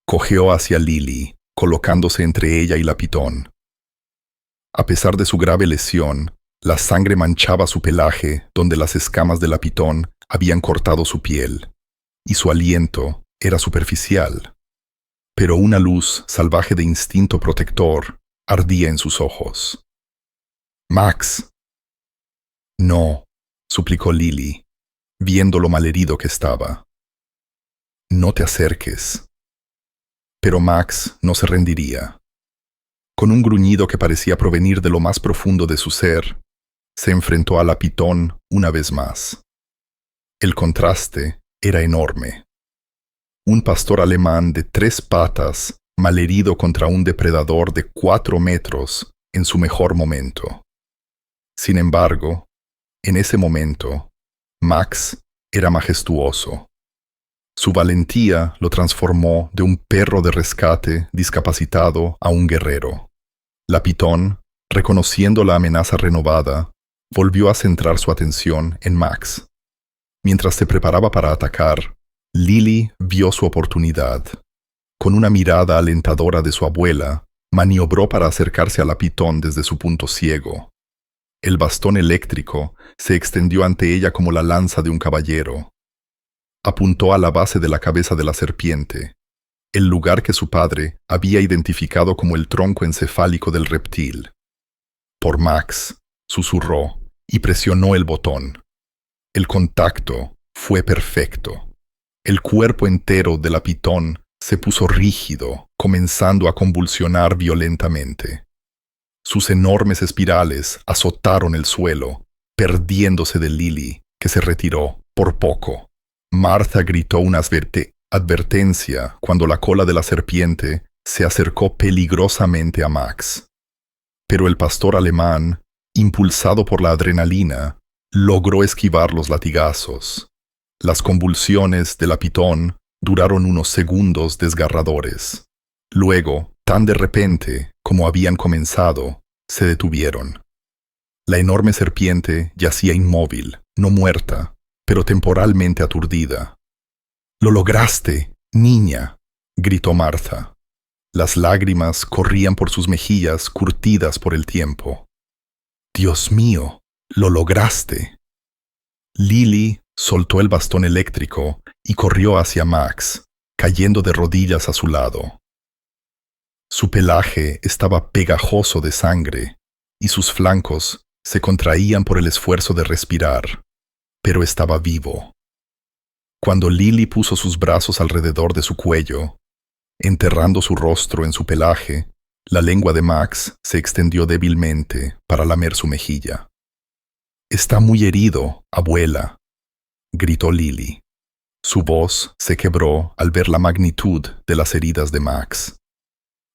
Cojeó hacia Lily, colocándose entre ella y la pitón. A pesar de su grave lesión, la sangre manchaba su pelaje donde las escamas de la pitón habían cortado su piel, y su aliento era superficial. Pero una luz salvaje de instinto protector ardía en sus ojos. «Max». «No», suplicó Lily, viendo lo malherido que estaba. «No te acerques». Pero Max no se rendiría. Con un gruñido que parecía provenir de lo más profundo de su ser, se enfrentó a la pitón una vez más. El contraste era enorme. Un pastor alemán de 3 patas, malherido contra un depredador de 4 metros en su mejor momento. Sin embargo, en ese momento, Max era majestuoso. Su valentía lo transformó de un perro de rescate discapacitado a un guerrero. La pitón, reconociendo la amenaza renovada, volvió a centrar su atención en Max. Mientras se preparaba para atacar, Lily vio su oportunidad. Con una mirada alentadora de su abuela, maniobró para acercarse a la pitón desde su punto ciego. El bastón eléctrico se extendió ante ella como la lanza de un caballero. Apuntó a la base de la cabeza de la serpiente, el lugar que su padre había identificado como el tronco encefálico del reptil. «Por Max», susurró, y presionó el botón. El contacto fue perfecto. El cuerpo entero de la pitón se puso rígido, comenzando a convulsionar violentamente. Sus enormes espirales azotaron el suelo, perdiéndose de Lily que se retiró por poco. Martha gritó una advertencia cuando la cola de la serpiente se acercó peligrosamente a Max. Pero el pastor alemán, impulsado por la adrenalina, logró esquivar los latigazos. Las convulsiones de la pitón duraron unos segundos desgarradores. Luego, tan de repente como habían comenzado, se detuvieron. La enorme serpiente yacía inmóvil, no muerta, pero temporalmente aturdida. «¡Lo lograste, niña!», gritó Martha. Las lágrimas corrían por sus mejillas curtidas por el tiempo. «¡Dios mío! ¡Lo lograste!». Lily soltó el bastón eléctrico y corrió hacia Max, cayendo de rodillas a su lado. Su pelaje estaba pegajoso de sangre y sus flancos se contraían por el esfuerzo de respirar, pero estaba vivo. Cuando Lily puso sus brazos alrededor de su cuello, enterrando su rostro en su pelaje, la lengua de Max se extendió débilmente para lamer su mejilla. «Está muy herido, abuela», gritó Lily. Su voz se quebró al ver la magnitud de las heridas de Max.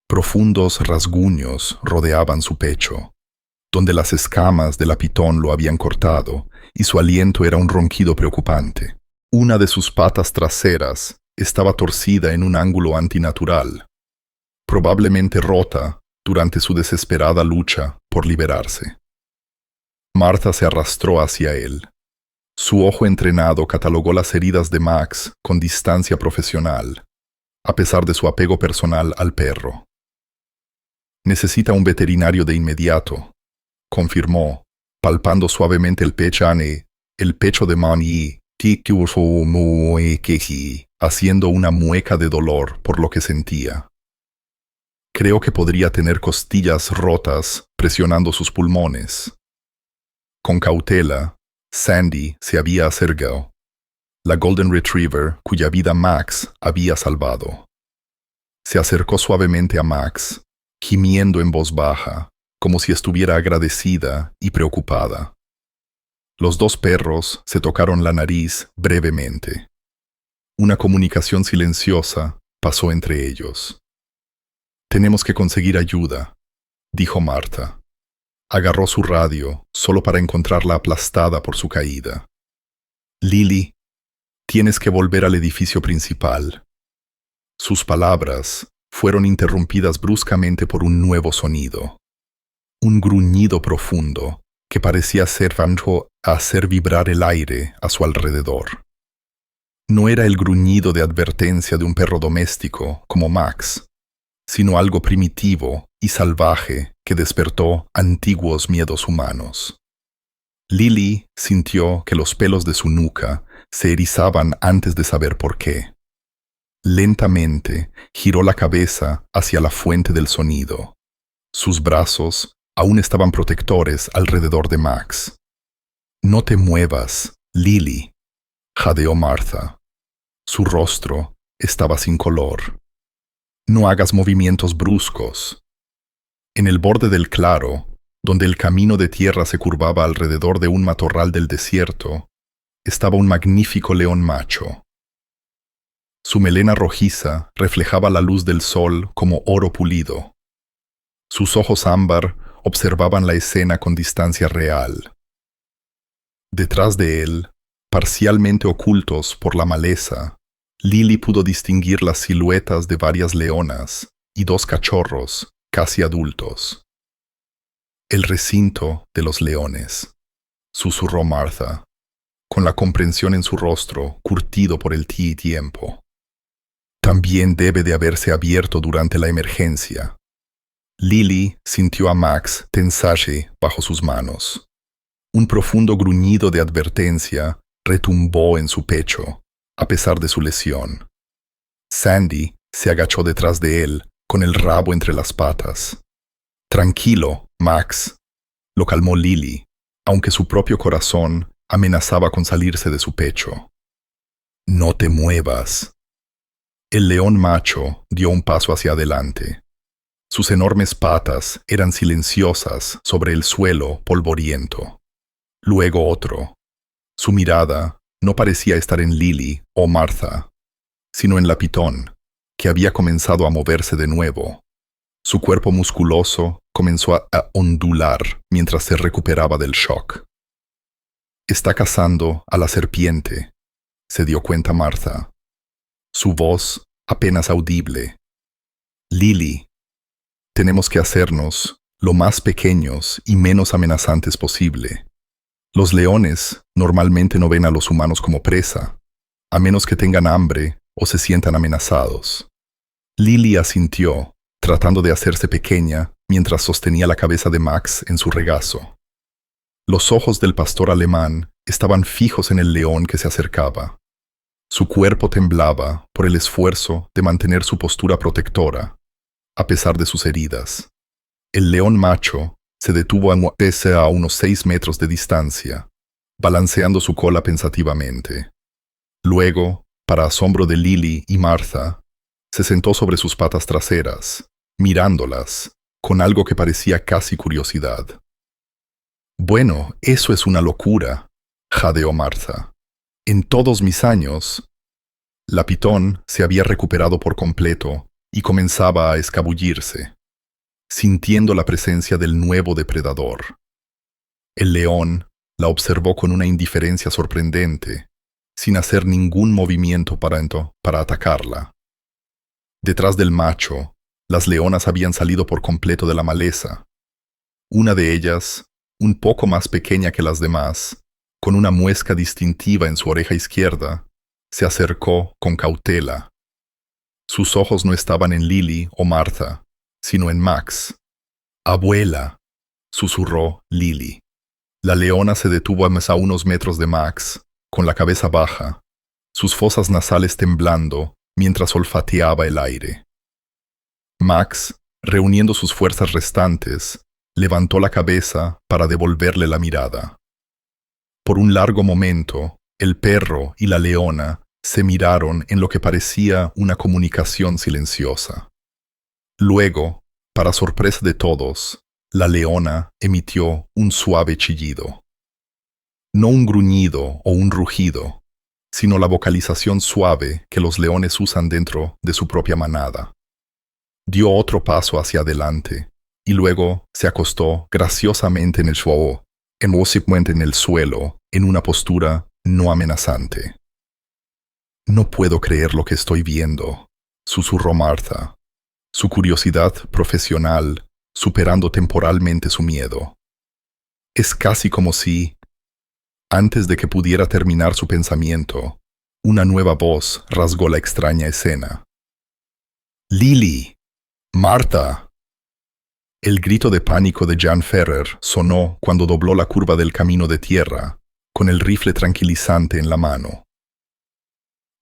Profundos rasguños rodeaban su pecho, donde las escamas de la pitón lo habían cortado, y su aliento era un ronquido preocupante. Una de sus patas traseras estaba torcida en un ángulo antinatural, probablemente rota durante su desesperada lucha por liberarse. Martha se arrastró hacia él. Su ojo entrenado catalogó las heridas de Max con distancia profesional, a pesar de su apego personal al perro. «Necesita un veterinario de inmediato», confirmó, palpando suavemente el pecho de Manny, haciendo una mueca de dolor por lo que sentía. «Creo que podría tener costillas rotas presionando sus pulmones». Con cautela, Sandy se había acercado, la Golden Retriever cuya vida Max había salvado. Se acercó suavemente a Max, gimiendo en voz baja, como si estuviera agradecida y preocupada. Los dos perros se tocaron la nariz brevemente. Una comunicación silenciosa pasó entre ellos. «Tenemos que conseguir ayuda», dijo Martha. Agarró su radio solo para encontrarla aplastada por su caída. «Lily, tienes que volver al edificio principal». Sus palabras fueron interrumpidas bruscamente por un nuevo sonido. Un gruñido profundo que parecía hacer vibrar el aire a su alrededor. No era el gruñido de advertencia de un perro doméstico como Max, sino algo primitivo y salvaje que despertó antiguos miedos humanos. Lily sintió que los pelos de su nuca se erizaban antes de saber por qué. Lentamente giró la cabeza hacia la fuente del sonido. Sus brazos aún estaban protectores alrededor de Max. «No te muevas, Lily», jadeó Martha. Su rostro estaba sin color. «No hagas movimientos bruscos». En el borde del claro, donde el camino de tierra se curvaba alrededor de un matorral del desierto, estaba un magnífico león macho. Su melena rojiza reflejaba la luz del sol como oro pulido. Sus ojos ámbar observaban la escena con distancia real. Detrás de él, parcialmente ocultos por la maleza, Lily pudo distinguir las siluetas de varias leonas y dos cachorros casi adultos. «El recinto de los leones», susurró Martha, con la comprensión en su rostro curtido por el tiempo. «También debe de haberse abierto durante la emergencia». Lily sintió a Max tensarse bajo sus manos. Un profundo gruñido de advertencia retumbó en su pecho, a pesar de su lesión. Sandy se agachó detrás de él, con el rabo entre las patas. «Tranquilo, Max», lo calmó Lily, aunque su propio corazón amenazaba con salirse de su pecho. «No te muevas». El león macho dio un paso hacia adelante. Sus enormes patas eran silenciosas sobre el suelo polvoriento. Luego otro. Su mirada no parecía estar en Lily o Martha, sino en la pitón, que había comenzado a moverse de nuevo. Su cuerpo musculoso comenzó a ondular mientras se recuperaba del shock. «Está cazando a la serpiente», se dio cuenta Martha. Su voz apenas audible. «Lily, tenemos que hacernos lo más pequeños y menos amenazantes posible. Los leones normalmente no ven a los humanos como presa, a menos que tengan hambre o se sientan amenazados». Lily asintió, tratando de hacerse pequeña mientras sostenía la cabeza de Max en su regazo. Los ojos del pastor alemán estaban fijos en el león que se acercaba. Su cuerpo temblaba por el esfuerzo de mantener su postura protectora, a pesar de sus heridas. El león macho se detuvo a unos 6 metros de distancia, balanceando su cola pensativamente. Luego, para asombro de Lily y Martha, se sentó sobre sus patas traseras, mirándolas, con algo que parecía casi curiosidad. «Bueno, eso es una locura», jadeó Martha. «En todos mis años». La pitón se había recuperado por completo y comenzaba a escabullirse, sintiendo la presencia del nuevo depredador. El león la observó con una indiferencia sorprendente, sin hacer ningún movimiento para atacarla. Detrás del macho, las leonas habían salido por completo de la maleza. Una de ellas, un poco más pequeña que las demás, con una muesca distintiva en su oreja izquierda, se acercó con cautela. Sus ojos no estaban en Lily o Martha, sino en Max. «Abuela», susurró Lily. La leona se detuvo a unos metros de Max, con la cabeza baja, sus fosas nasales temblando mientras olfateaba el aire. Max, reuniendo sus fuerzas restantes, levantó la cabeza para devolverle la mirada. Por un largo momento, el perro y la leona se miraron en lo que parecía una comunicación silenciosa. Luego, para sorpresa de todos, la leona emitió un suave chillido. No un gruñido o un rugido, sino la vocalización suave que los leones usan dentro de su propia manada. Dio otro paso hacia adelante, y luego se acostó graciosamente en el suelo, en el suelo, en una postura no amenazante. «No puedo creer lo que estoy viendo», susurró Martha, su curiosidad profesional superando temporalmente su miedo. Es casi como si, antes de que pudiera terminar su pensamiento, una nueva voz rasgó la extraña escena. «Lily, Martha». El grito de pánico de Jan Ferrer sonó cuando dobló la curva del camino de tierra, con el rifle tranquilizante en la mano.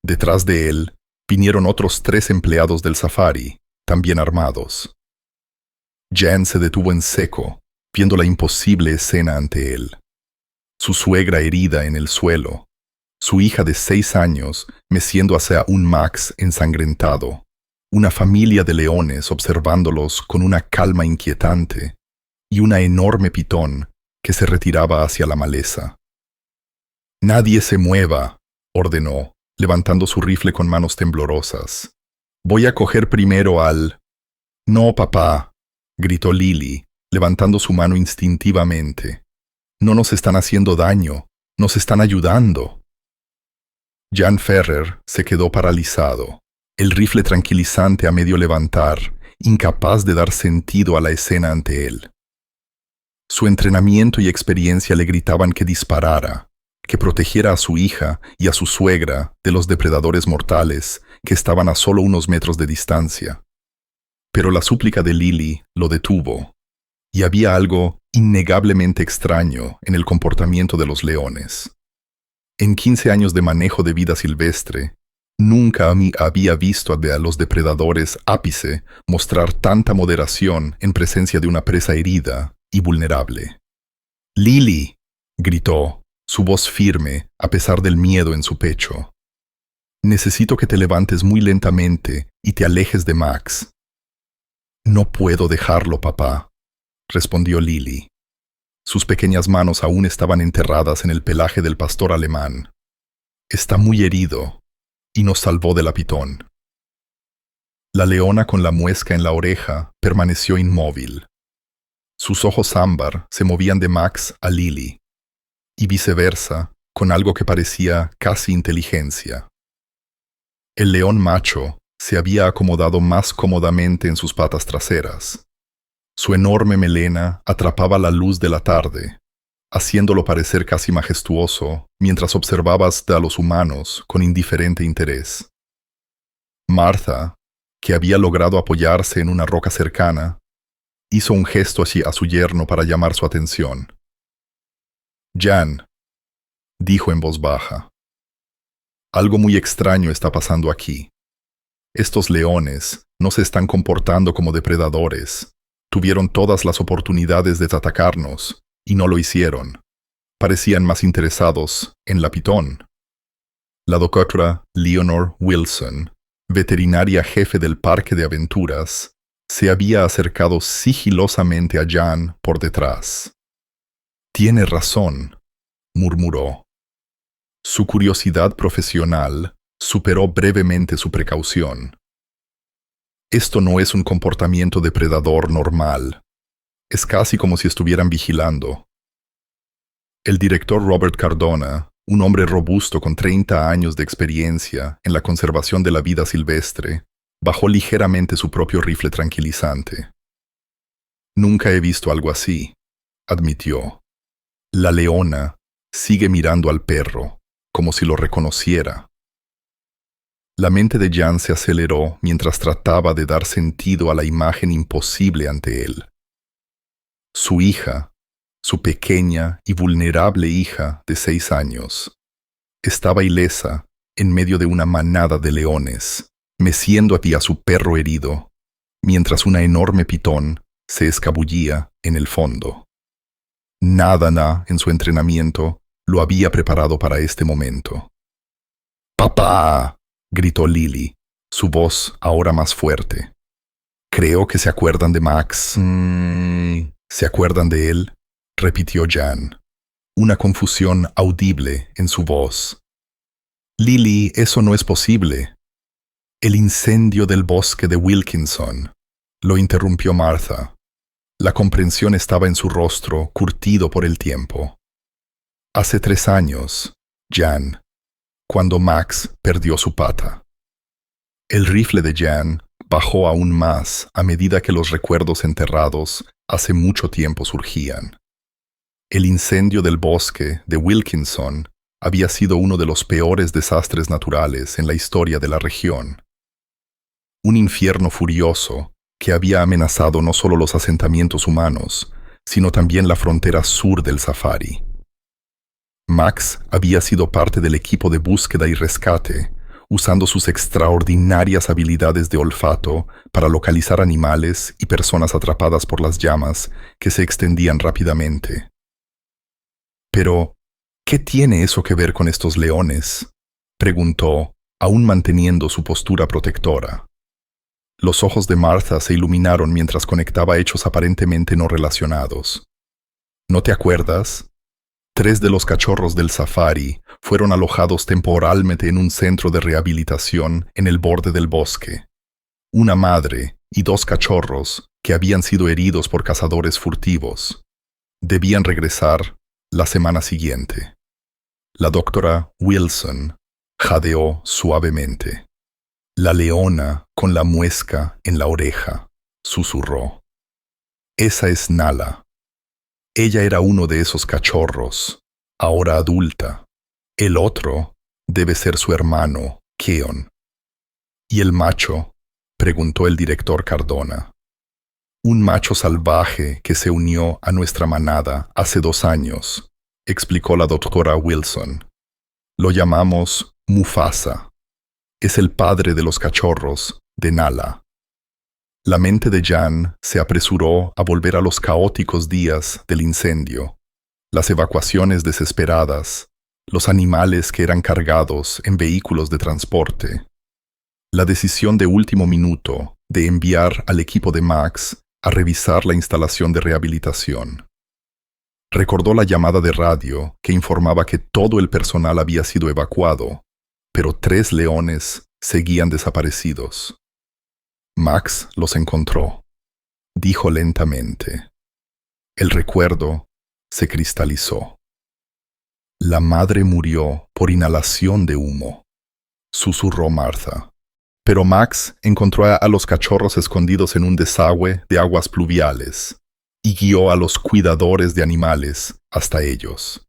Detrás de él vinieron otros 3 empleados del safari, también armados. Jan se detuvo en seco, viendo la imposible escena ante él. Su suegra herida en el suelo, su hija de 6 años meciendo hacia un Max ensangrentado, una familia de leones observándolos con una calma inquietante, y una enorme pitón que se retiraba hacia la maleza. «Nadie se mueva», ordenó, levantando su rifle con manos temblorosas. «Voy a coger primero al...» «No, papá», gritó Lily, levantando su mano instintivamente. «No nos están haciendo daño, nos están ayudando». Jan Ferrer se quedó paralizado, el rifle tranquilizante a medio levantar, incapaz de dar sentido a la escena ante él. Su entrenamiento y experiencia le gritaban que disparara, que protegiera a su hija y a su suegra de los depredadores mortales que estaban a solo unos metros de distancia. Pero la súplica de Lily lo detuvo, y había algo innegablemente extraño en el comportamiento de los leones. En 15 años de manejo de vida silvestre, nunca había visto a los depredadores ápice mostrar tanta moderación en presencia de una presa herida y vulnerable. «Lily», gritó, su voz firme a pesar del miedo en su pecho. «Necesito que te levantes muy lentamente y te alejes de Max». «No puedo dejarlo, papá», respondió Lily. Sus pequeñas manos aún estaban enterradas en el pelaje del pastor alemán. Está muy herido y nos salvó de la pitón. La leona con la muesca en la oreja permaneció inmóvil. Sus ojos ámbar se movían de Max a Lily, y viceversa, con algo que parecía casi inteligencia. El león macho se había acomodado más cómodamente en sus patas traseras. Su enorme melena atrapaba la luz de la tarde, haciéndolo parecer casi majestuoso mientras observabas a los humanos con indiferente interés. Martha, que había logrado apoyarse en una roca cercana, hizo un gesto así a su yerno para llamar su atención. «Jan», dijo en voz baja, «algo muy extraño está pasando aquí. Estos leones no se están comportando como depredadores. Tuvieron todas las oportunidades de atacarnos y no lo hicieron. Parecían más interesados en la pitón». La doctora Leonor Wilson, veterinaria jefe del parque de aventuras, se había acercado sigilosamente a Jan por detrás. «Tiene razón», murmuró. Su curiosidad profesional superó brevemente su precaución. Esto no es un comportamiento depredador normal. Es casi como si estuvieran vigilando. El director Robert Cardona, un hombre robusto con 30 años de experiencia en la conservación de la vida silvestre, bajó ligeramente su propio rifle tranquilizante. «Nunca he visto algo así», admitió. «La leona sigue mirando al perro, como si lo reconociera». La mente de Jan se aceleró mientras trataba de dar sentido a la imagen imposible ante él. Su hija, su pequeña y vulnerable hija de 6 años, estaba ilesa en medio de una manada de leones, meciendo hacia su perro herido, mientras una enorme pitón se escabullía en el fondo. Nada en su entrenamiento lo había preparado para este momento. «¡Papá!», gritó Lily, su voz ahora más fuerte. «Creo que se acuerdan de Max». «¿Se acuerdan de él?», repitió Jan, una confusión audible en su voz. «Lily, eso no es posible». «El incendio del bosque de Wilkinson», lo interrumpió Martha. La comprensión estaba en su rostro, curtido por el tiempo. «Hace 3 años, Jan, cuando Max perdió su pata». El rifle de Jan bajó aún más a medida que los recuerdos enterrados hace mucho tiempo surgían. El incendio del bosque de Wilkinson había sido uno de los peores desastres naturales en la historia de la región. Un infierno furioso que había amenazado no solo los asentamientos humanos, sino también la frontera sur del safari. Max había sido parte del equipo de búsqueda y rescate, usando sus extraordinarias habilidades de olfato para localizar animales y personas atrapadas por las llamas que se extendían rápidamente. «Pero, ¿qué tiene eso que ver con estos leones?», preguntó, aún manteniendo su postura protectora. Los ojos de Martha se iluminaron mientras conectaba hechos aparentemente no relacionados. «¿No te acuerdas? 3 de los cachorros del safari fueron alojados temporalmente en un centro de rehabilitación en el borde del bosque. Una madre y 2 cachorros que habían sido heridos por cazadores furtivos. Debían regresar la semana siguiente». La doctora Wilson jadeó suavemente. «La leona con la muesca en la oreja», susurró. «Esa es Nala. Ella era uno de esos cachorros, ahora adulta. El otro debe ser su hermano, Keon». «¿Y el macho?», preguntó el director Cardona. «Un macho salvaje que se unió a nuestra manada hace 2 años», explicó la doctora Wilson. «Lo llamamos Mufasa. Es el padre de los cachorros de Nala». La mente de Jan se apresuró a volver a los caóticos días del incendio, las evacuaciones desesperadas, los animales que eran cargados en vehículos de transporte, la decisión de último minuto de enviar al equipo de Max a revisar la instalación de rehabilitación. Recordó la llamada de radio que informaba que todo el personal había sido evacuado, pero 3 leones seguían desaparecidos. Max los encontró. Dijo lentamente. El recuerdo se cristalizó. La madre murió por inhalación de humo, susurró Martha. Pero Max encontró a los cachorros escondidos en un desagüe de aguas pluviales y guió a los cuidadores de animales hasta ellos.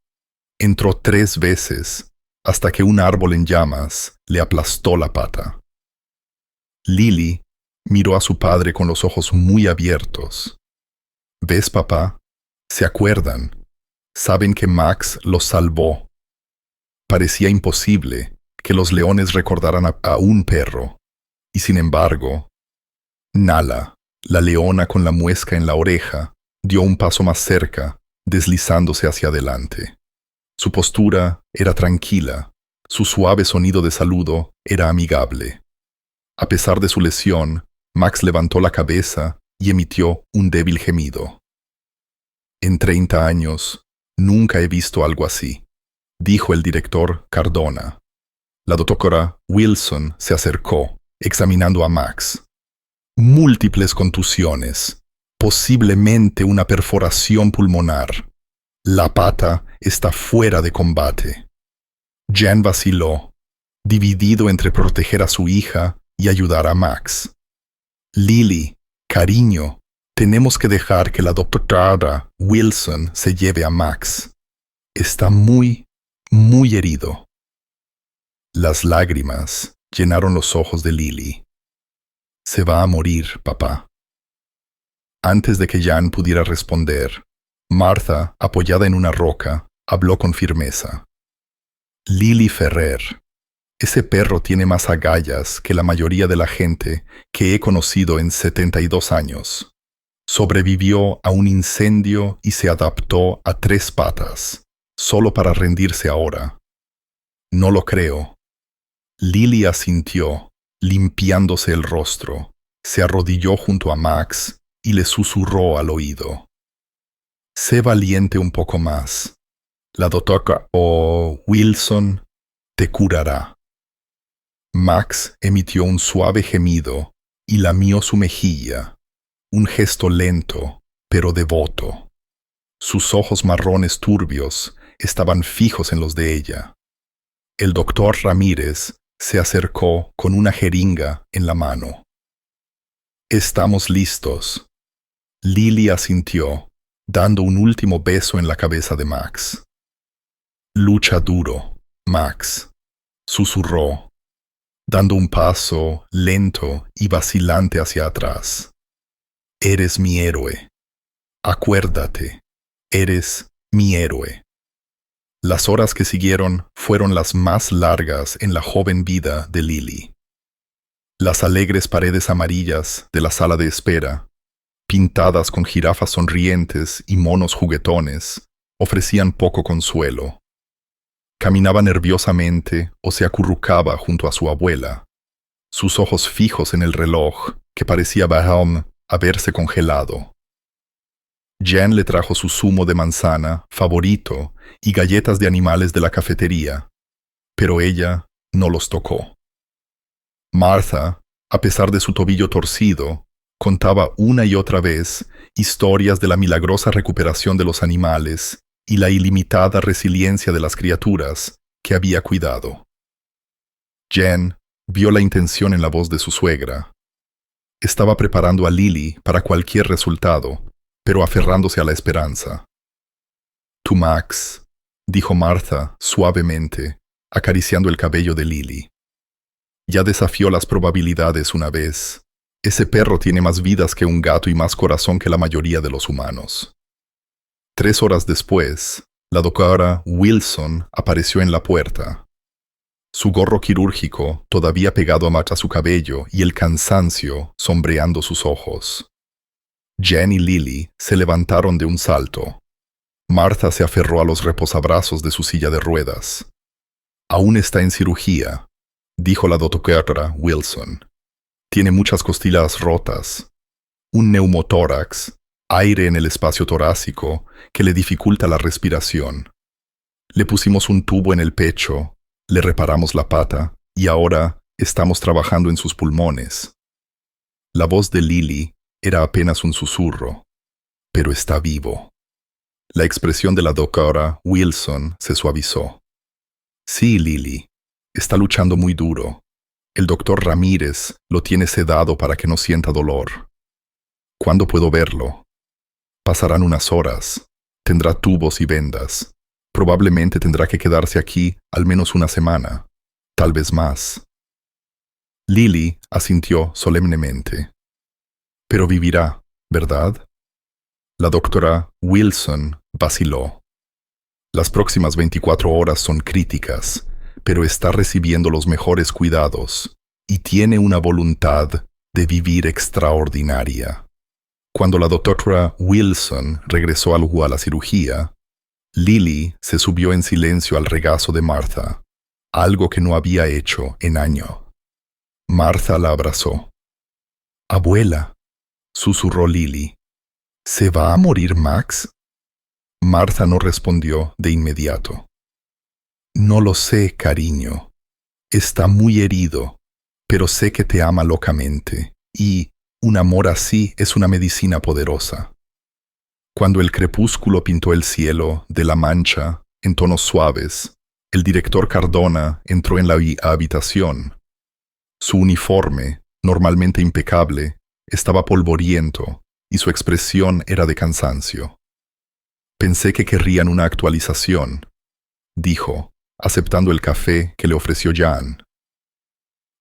Entró 3 veces hasta que un árbol en llamas le aplastó la pata. Lily miró a su padre con los ojos muy abiertos. ¿Ves, papá? ¿Se acuerdan? Saben que Max los salvó. Parecía imposible que los leones recordaran a un perro. Y sin embargo, Nala, la leona con la muesca en la oreja, dio un paso más cerca, deslizándose hacia adelante. Su postura era tranquila, su suave sonido de saludo era amigable. A pesar de su lesión, Max levantó la cabeza y emitió un débil gemido. En 30 años, nunca he visto algo así, dijo el director Cardona. La doctora Wilson se acercó, examinando a Max. Múltiples contusiones, posiblemente una perforación pulmonar. La pata está fuera de combate. Jan vaciló, dividido entre proteger a su hija y ayudar a Max. Lily, cariño, tenemos que dejar que la doctora Wilson se lleve a Max. Está muy herido. Las lágrimas llenaron los ojos de Lily. Se va a morir, papá. Antes de que Jan pudiera responder, Martha, apoyada en una roca, habló con firmeza. Lily Ferrer. Ese perro tiene más agallas que la mayoría de la gente que he conocido en 72 años. Sobrevivió a un incendio y se adaptó a 3 patas, solo para rendirse ahora. No lo creo. Lily asintió, limpiándose el rostro. Se arrodilló junto a Max y le susurró al oído. Sé valiente un poco más. La doctora Wilson te curará. Max emitió un suave gemido y lamió su mejilla, un gesto lento, pero devoto. Sus ojos marrones turbios estaban fijos en los de ella. El doctor Ramírez se acercó con una jeringa en la mano. Estamos listos. Lily asintió, dando un último beso en la cabeza de Max. Lucha duro, Max, susurró, dando un paso lento y vacilante hacia atrás. Eres mi héroe. Acuérdate, eres mi héroe. Las horas que siguieron fueron las más largas en la joven vida de Lily. Las alegres paredes amarillas de la sala de espera, pintadas con jirafas sonrientes y monos juguetones, ofrecían poco consuelo. Caminaba nerviosamente o se acurrucaba junto a su abuela, sus ojos fijos en el reloj que parecía haberse congelado. Jan le trajo su zumo de manzana favorito y galletas de animales de la cafetería, pero ella no los tocó. Martha, a pesar de su tobillo torcido, contaba una y otra vez historias de la milagrosa recuperación de los animales y la ilimitada resiliencia de las criaturas que había cuidado. Jan vio la intención en la voz de su suegra. Estaba preparando a Lily para cualquier resultado, pero aferrándose a la esperanza. «Tú, Max», dijo Martha suavemente, acariciando el cabello de Lily. «Ya desafió las probabilidades una vez. Ese perro tiene más vidas que un gato y más corazón que la mayoría de los humanos». 3 horas después, la doctora Wilson apareció en la puerta. Su gorro quirúrgico todavía pegado a su cabello y el cansancio sombreando sus ojos. Jan y Lily se levantaron de un salto. Martha se aferró a los reposabrazos de su silla de ruedas. «Aún está en cirugía», dijo la doctora Wilson. «Tiene muchas costillas rotas, un neumotórax, aire en el espacio torácico que le dificulta la respiración. Le pusimos un tubo en el pecho, le reparamos la pata y ahora estamos trabajando en sus pulmones. La voz de Lily era apenas un susurro, pero está vivo. La expresión de la doctora Wilson se suavizó. Sí, Lily, está luchando muy duro. El doctor Ramírez lo tiene sedado para que no sienta dolor. ¿Cuándo puedo verlo? Pasarán unas horas. Tendrá tubos y vendas. Probablemente tendrá que quedarse aquí al menos una semana, tal vez más. Lily asintió solemnemente. Pero vivirá, ¿verdad? La doctora Wilson vaciló. Las próximas 24 horas son críticas, pero está recibiendo los mejores cuidados y tiene una voluntad de vivir extraordinaria. Cuando la doctora Wilson regresó a la cirugía, Lily se subió en silencio al regazo de Martha, algo que no había hecho en años. Martha la abrazó. «Abuela», susurró Lily, «¿se va a morir Max?» Martha no respondió de inmediato. «No lo sé, cariño. Está muy herido, pero sé que te ama locamente, y un amor así es una medicina poderosa». Cuando el crepúsculo pintó el cielo de la mancha en tonos suaves, el director Cardona entró en la habitación. Su uniforme, normalmente impecable, estaba polvoriento y su expresión era de cansancio. «Pensé que querrían una actualización», dijo, aceptando el café que le ofreció Jan.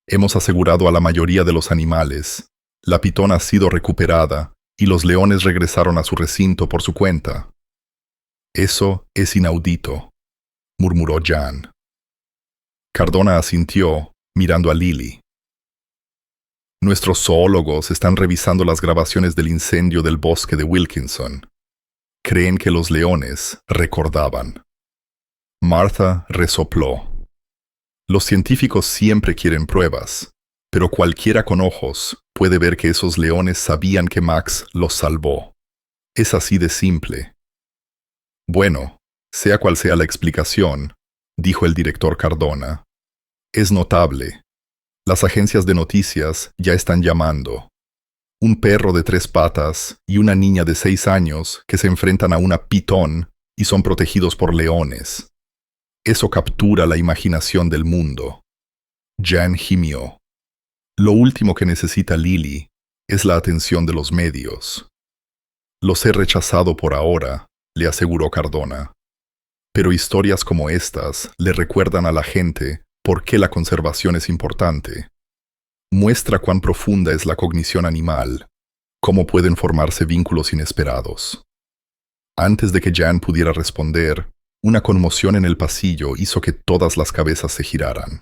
«Hemos asegurado a la mayoría de los animales. La pitón ha sido recuperada y los leones regresaron a su recinto por su cuenta». «Eso es inaudito», murmuró Jan. Cardona asintió, mirando a Lily. «Nuestros zoólogos están revisando las grabaciones del incendio del bosque de Wilkinson. Creen que los leones recordaban». Martha resopló. «Los científicos siempre quieren pruebas, pero cualquiera con ojos puede ver que esos leones sabían que Max los salvó. Es así de simple». «Bueno, sea cual sea la explicación», dijo el director Cardona, «es notable. Las agencias de noticias ya están llamando. Un perro de 3 patas y una niña de 6 años que se enfrentan a una pitón y son protegidos por leones. Eso captura la imaginación del mundo». Jan gimió. «Lo último que necesita Lily es la atención de los medios». «Los he rechazado por ahora», le aseguró Cardona. «Pero historias como estas le recuerdan a la gente por qué la conservación es importante. Muestra cuán profunda es la cognición animal, cómo pueden formarse vínculos inesperados». Antes de que Jan pudiera responder, una conmoción en el pasillo hizo que todas las cabezas se giraran.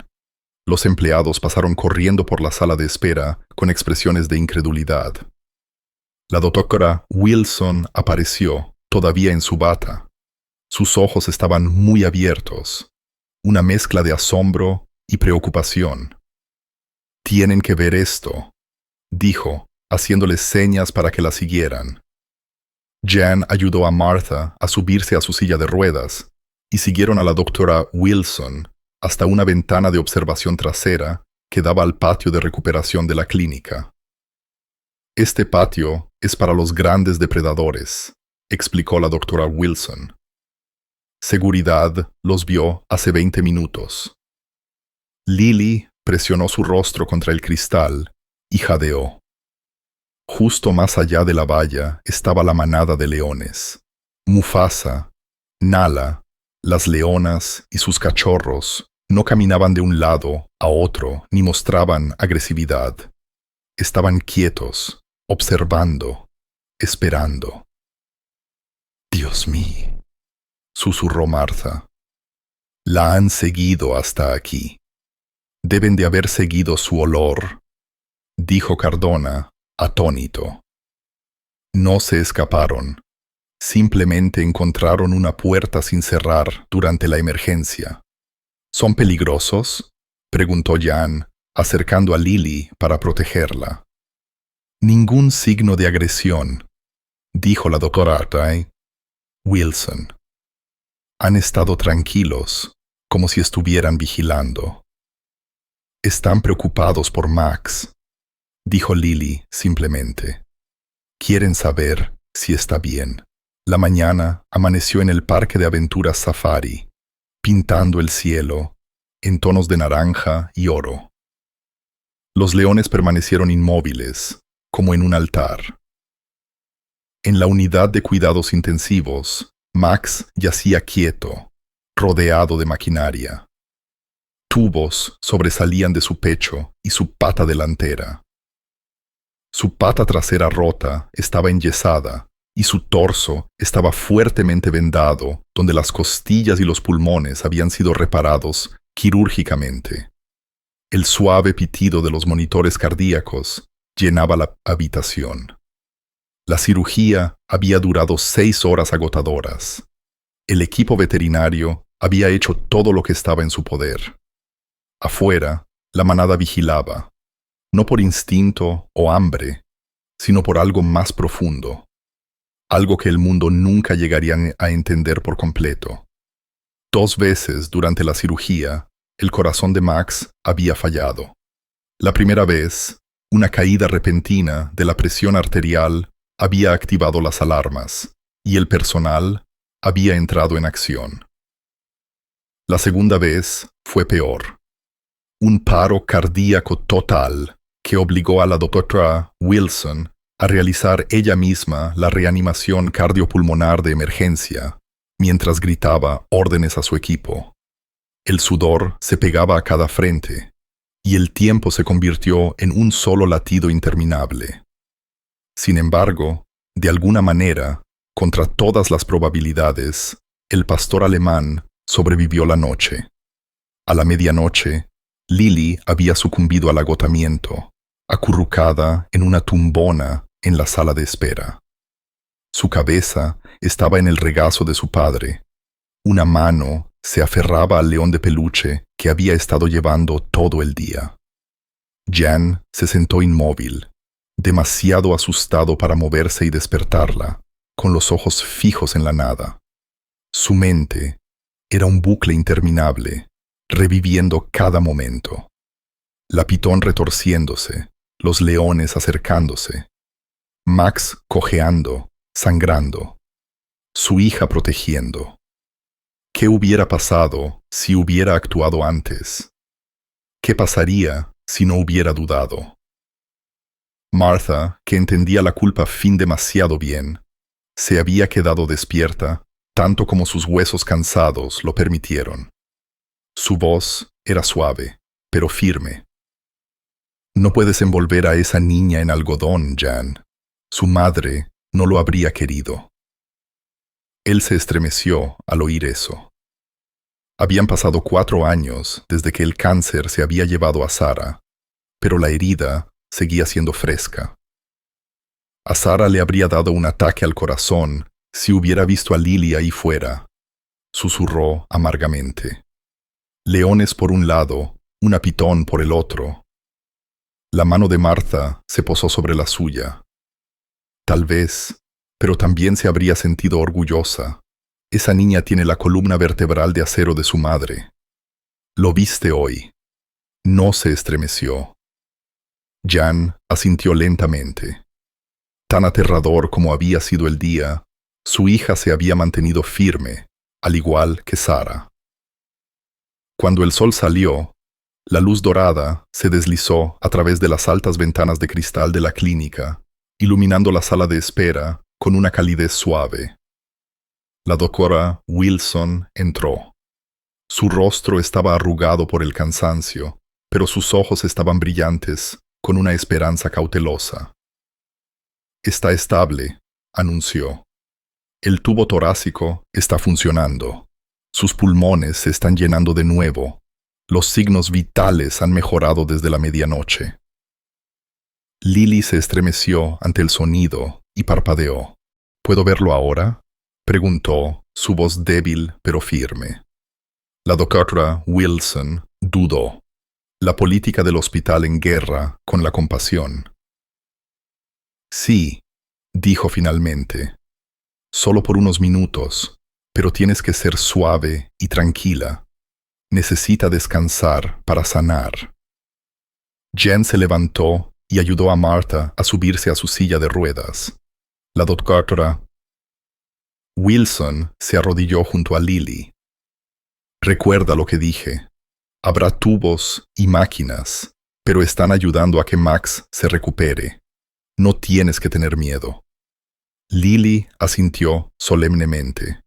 Los empleados pasaron corriendo por la sala de espera con expresiones de incredulidad. La doctora Wilson apareció, todavía en su bata. Sus ojos estaban muy abiertos, una mezcla de asombro y preocupación. «Tienen que ver esto», dijo, haciéndoles señas para que la siguieran. Jan ayudó a Martha a subirse a su silla de ruedas y siguieron a la doctora Wilson hasta una ventana de observación trasera que daba al patio de recuperación de la clínica. «Este patio es para los grandes depredadores», explicó la doctora Wilson. «Seguridad los vio hace 20 minutos». Lily presionó su rostro contra el cristal y jadeó. Justo más allá de la valla estaba la manada de leones. Mufasa, Nala, las leonas y sus cachorros no caminaban de un lado a otro ni mostraban agresividad. Estaban quietos, observando, esperando. «Dios mío», susurró Martha. «La han seguido hasta aquí. Deben de haber seguido su olor», dijo Cardona, atónito. «No se escaparon. Simplemente encontraron una puerta sin cerrar durante la emergencia». «¿Son peligrosos?», preguntó Jan, acercando a Lily para protegerla. «Ningún signo de agresión. dijo la doctora Artay. Wilson. Han estado tranquilos, como si estuvieran vigilando. Están preocupados por Max, dijo Lily simplemente. Quieren saber si está bien. La mañana amaneció en el parque de aventuras Safari, pintando el cielo en tonos de naranja y oro. Los leones permanecieron inmóviles, como en un altar. En la unidad de cuidados intensivos, Max yacía quieto, rodeado de maquinaria. Tubos sobresalían de su pecho y su pata delantera. Su pata trasera rota estaba enyesada y su torso estaba fuertemente vendado, donde las costillas y los pulmones habían sido reparados quirúrgicamente. El suave pitido de los monitores cardíacos llenaba la habitación. La cirugía había durado 6 horas agotadoras. El equipo veterinario había hecho todo lo que estaba en su poder. Afuera, la manada vigilaba, no por instinto o hambre, sino por algo más profundo, algo que el mundo nunca llegaría a entender por completo. 2 veces durante la cirugía, el corazón de Max había fallado. La primera vez, una caída repentina de la presión arterial había activado las alarmas, y el personal había entrado en acción. La segunda vez fue peor. Un paro cardíaco total que obligó a la doctora Wilson a realizar ella misma la reanimación cardiopulmonar de emergencia, mientras gritaba órdenes a su equipo. El sudor se pegaba a cada frente, y el tiempo se convirtió en un solo latido interminable. Sin embargo, de alguna manera, contra todas las probabilidades, el pastor alemán sobrevivió la noche. A la medianoche, Lily había sucumbido al agotamiento, acurrucada en una tumbona en la sala de espera. Su cabeza estaba en el regazo de su padre. Una mano se aferraba al león de peluche que había estado llevando todo el día. Jan se sentó inmóvil, demasiado asustado para moverse y despertarla, con los ojos fijos en la nada. Su mente era un bucle interminable, reviviendo cada momento. La pitón retorciéndose, los leones acercándose, Max cojeando, sangrando, su hija protegiendo. ¿Qué hubiera pasado si hubiera actuado antes? ¿Qué pasaría si no hubiera dudado? Martha, que entendía la culpa demasiado bien, se había quedado despierta tanto como sus huesos cansados lo permitieron. Su voz era suave, pero firme. No puedes envolver a esa niña en algodón, Jan. Su madre no lo habría querido. Él se estremeció al oír eso. Habían pasado 4 años desde que el cáncer se había llevado a Sara, pero la herida seguía siendo fresca. A Sara le habría dado un ataque al corazón si hubiera visto a Lily ahí fuera, susurró amargamente. Leones por un lado, una pitón por el otro. La mano de Martha se posó sobre la suya. Tal vez, pero también se habría sentido orgullosa. Esa niña tiene la columna vertebral de acero de su madre. Lo viste hoy. No se estremeció. Jan asintió lentamente. Tan aterrador como había sido el día, su hija se había mantenido firme, al igual que Sara. Cuando el sol salió, la luz dorada se deslizó a través de las altas ventanas de cristal de la clínica, iluminando la sala de espera con una calidez suave. La doctora Wilson entró. Su rostro estaba arrugado por el cansancio, pero sus ojos estaban brillantes, con una esperanza cautelosa. Está estable, anunció. El tubo torácico está funcionando. Sus pulmones se están llenando de nuevo. Los signos vitales han mejorado desde la medianoche. Lily se estremeció ante el sonido y parpadeó. ¿Puedo verlo ahora?, preguntó, su voz débil pero firme. La doctora Wilson dudó. La política del hospital en guerra con la compasión. Sí, dijo finalmente. Solo por unos minutos, pero tienes que ser suave y tranquila. Necesita descansar para sanar. Jen se levantó y ayudó a Martha a subirse a su silla de ruedas. La doctora Wilson se arrodilló junto a Lily. Recuerda lo que dije. Habrá tubos y máquinas, pero están ayudando a que Max se recupere. No tienes que tener miedo. Lily asintió solemnemente,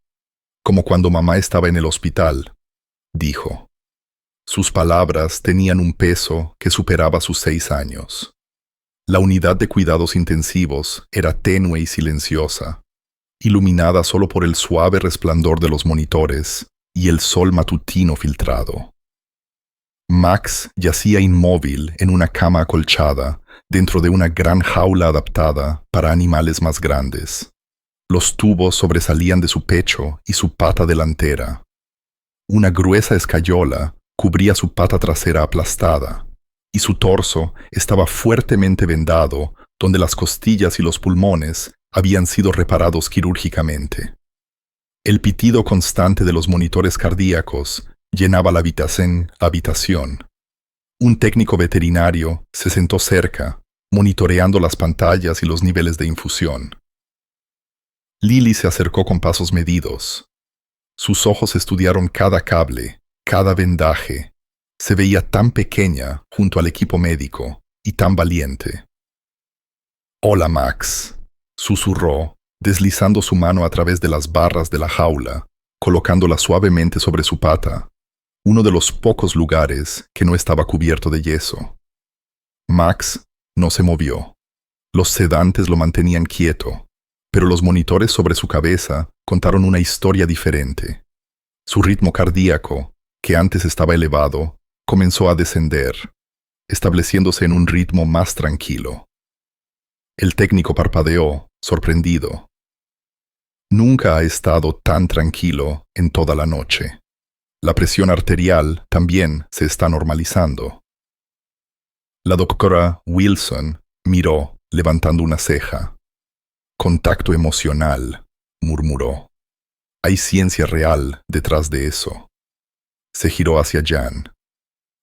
como cuando mamá estaba en el hospital, dijo. Sus palabras tenían un peso que superaba sus 6 años. La unidad de cuidados intensivos era tenue y silenciosa, iluminada solo por el suave resplandor de los monitores y el sol matutino filtrado. Max yacía inmóvil en una cama acolchada dentro de una gran jaula adaptada para animales más grandes. Los tubos sobresalían de su pecho y su pata delantera. Una gruesa escayola cubría su pata trasera aplastada, y su torso estaba fuertemente vendado donde las costillas y los pulmones habían sido reparados quirúrgicamente. El pitido constante de los monitores cardíacos llenaba la habitación. Un técnico veterinario se sentó cerca, monitoreando las pantallas y los niveles de infusión. Lily se acercó con pasos medidos. Sus ojos estudiaron cada cable, cada vendaje. Se veía tan pequeña junto al equipo médico y tan valiente. «Hola, Max», susurró, deslizando su mano a través de las barras de la jaula, colocándola suavemente sobre su pata, uno de los pocos lugares que no estaba cubierto de yeso. Max no se movió. Los sedantes lo mantenían quieto, pero los monitores sobre su cabeza contaron una historia diferente. Su ritmo cardíaco, que antes estaba elevado, comenzó a descender, estableciéndose en un ritmo más tranquilo. El técnico parpadeó, sorprendido. Nunca ha estado tan tranquilo en toda la noche. La presión arterial también se está normalizando. La doctora Wilson miró, levantando una ceja. «Contacto emocional», murmuró. «Hay ciencia real detrás de eso». Se giró hacia Jan.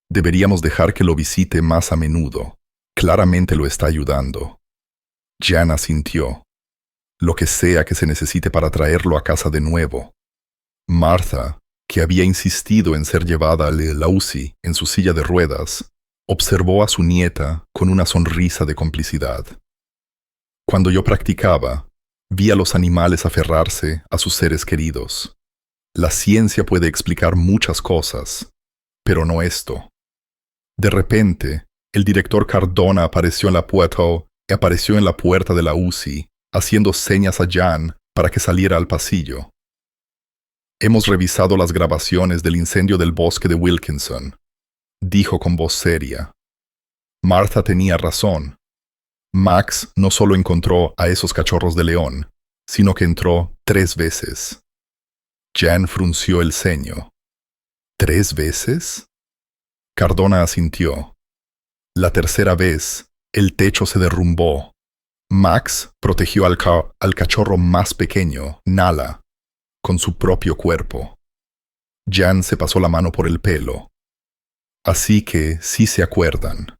«Deberíamos dejar que lo visite más a menudo. Claramente lo está ayudando». Jan asintió. «Lo que sea que se necesite para traerlo a casa de nuevo». Martha, que había insistido en ser llevada al UCI en su silla de ruedas, observó a su nieta con una sonrisa de complicidad. «Cuando yo practicaba, vi a los animales aferrarse a sus seres queridos. La ciencia puede explicar muchas cosas, pero no esto». De repente, el director Cardona apareció en la puerta de la UCI, haciendo señas a Jan para que saliera al pasillo. «Hemos revisado las grabaciones del incendio del bosque de Wilkinson», dijo con voz seria. Martha tenía razón. Max no solo encontró a esos cachorros de león, sino que entró 3 veces. Jan frunció el ceño. ¿3 veces? Cardona asintió. La tercera vez, el techo se derrumbó. Max protegió al cachorro más pequeño, Nala, con su propio cuerpo. Jan se pasó la mano por el pelo. «Así que sí se acuerdan».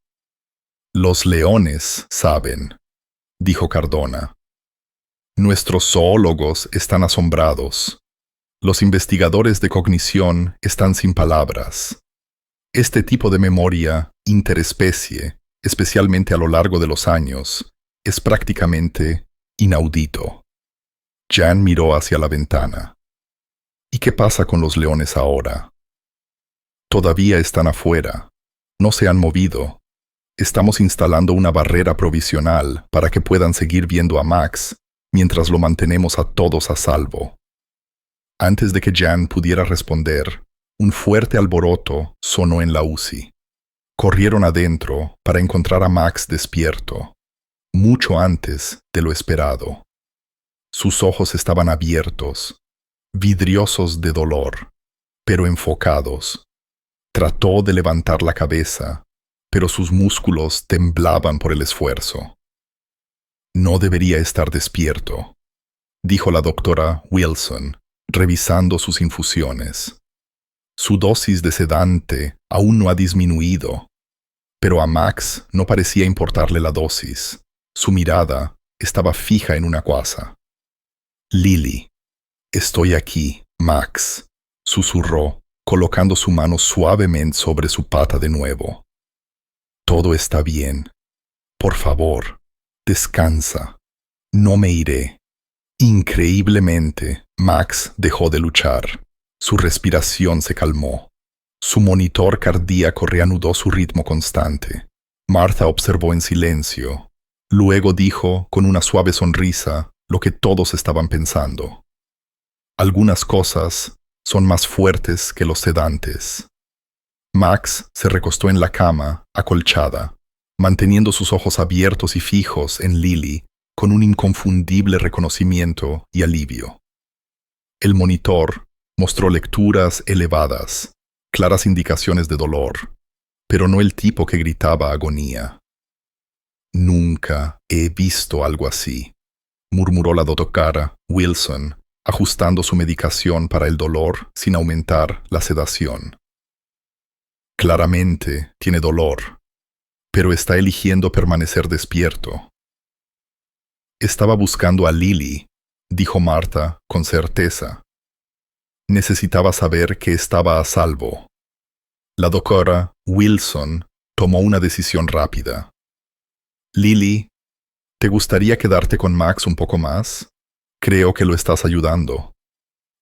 «Los leones saben», dijo Cardona. «Nuestros zoólogos están asombrados. Los investigadores de cognición están sin palabras. Este tipo de memoria interespecie, especialmente a lo largo de los años, es prácticamente inaudito». Jan miró hacia la ventana. «¿Y qué pasa con los leones ahora?» «Todavía están afuera. No se han movido. Estamos instalando una barrera provisional para que puedan seguir viendo a Max mientras lo mantenemos a todos a salvo». Antes de que Jan pudiera responder, un fuerte alboroto sonó en la UCI. Corrieron adentro para encontrar a Max despierto, mucho antes de lo esperado. Sus ojos estaban abiertos, vidriosos de dolor, pero enfocados. Trató de levantar la cabeza, pero sus músculos temblaban por el esfuerzo. No debería estar despierto, dijo la doctora Wilson, revisando sus infusiones. Su dosis de sedante aún no ha disminuido, pero a Max no parecía importarle la dosis. Su mirada estaba fija en una cosa. Lily, estoy aquí, Max, susurró, colocando su mano suavemente sobre su pata de nuevo. Todo está bien. Por favor, descansa. No me iré. Increíblemente, Max dejó de luchar. Su respiración se calmó. Su monitor cardíaco reanudó su ritmo constante. Martha observó en silencio. Luego dijo, con una suave sonrisa, lo que todos estaban pensando. Algunas cosas son más fuertes que los sedantes. Max se recostó en la cama, acolchada, manteniendo sus ojos abiertos y fijos en Lily, con un inconfundible reconocimiento y alivio. El monitor mostró lecturas elevadas, claras indicaciones de dolor, pero no el tipo que gritaba agonía. Nunca he visto algo así, murmuró la doctora Wilson, ajustando su medicación para el dolor sin aumentar la sedación. Claramente tiene dolor, pero está eligiendo permanecer despierto. Estaba buscando a Lily, dijo Martha con certeza. Necesitaba saber que estaba a salvo. La doctora Wilson tomó una decisión rápida. Lily, ¿te gustaría quedarte con Max un poco más? Creo que lo estás ayudando.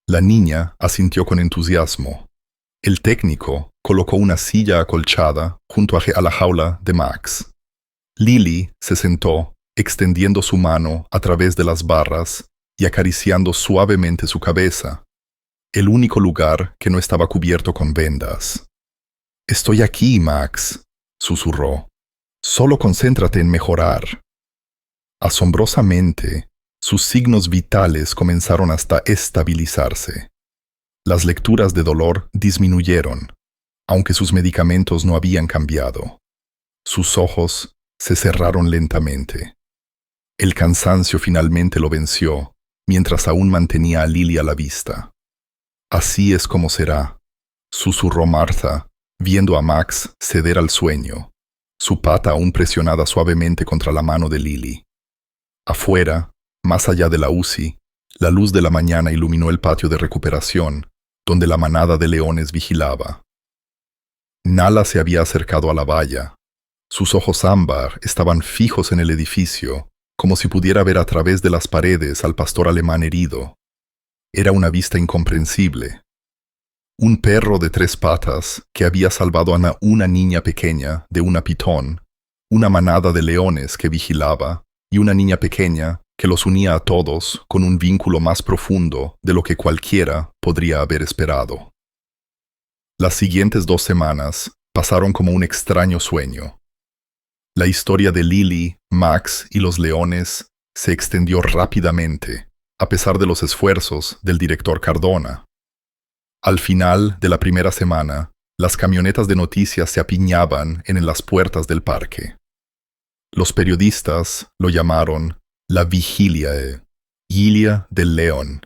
La niña asintió con entusiasmo. El técnico colocó una silla acolchada junto a la jaula de Max. Lily se sentó, extendiendo su mano a través de las barras y acariciando suavemente su cabeza, el único lugar que no estaba cubierto con vendas. «Estoy aquí, Max», susurró. «Solo concéntrate en mejorar». Asombrosamente, sus signos vitales comenzaron hasta estabilizarse. Las lecturas de dolor disminuyeron, aunque sus medicamentos no habían cambiado. Sus ojos se cerraron lentamente. El cansancio finalmente lo venció, mientras aún mantenía a Lily a la vista. «Así es como será», susurró Martha, viendo a Max ceder al sueño, su pata aún presionada suavemente contra la mano de Lily. Afuera, más allá de la UCI, la luz de la mañana iluminó el patio de recuperación, donde la manada de leones vigilaba. Nala se había acercado a la valla. Sus ojos ámbar estaban fijos en el edificio, como si pudiera ver a través de las paredes al pastor alemán herido. Era una vista incomprensible. Un perro de 3 patas que había salvado a una niña pequeña de una pitón, una manada de leones que vigilaba y una niña pequeña que los unía a todos con un vínculo más profundo de lo que cualquiera podría haber esperado. Las siguientes 2 semanas pasaron como un extraño sueño. La historia de Lily, Max y los leones se extendió rápidamente, a pesar de los esfuerzos del director Cardona. Al final de la primera semana, las camionetas de noticias se apiñaban en las puertas del parque. Los periodistas lo llamaron la vigilia del león.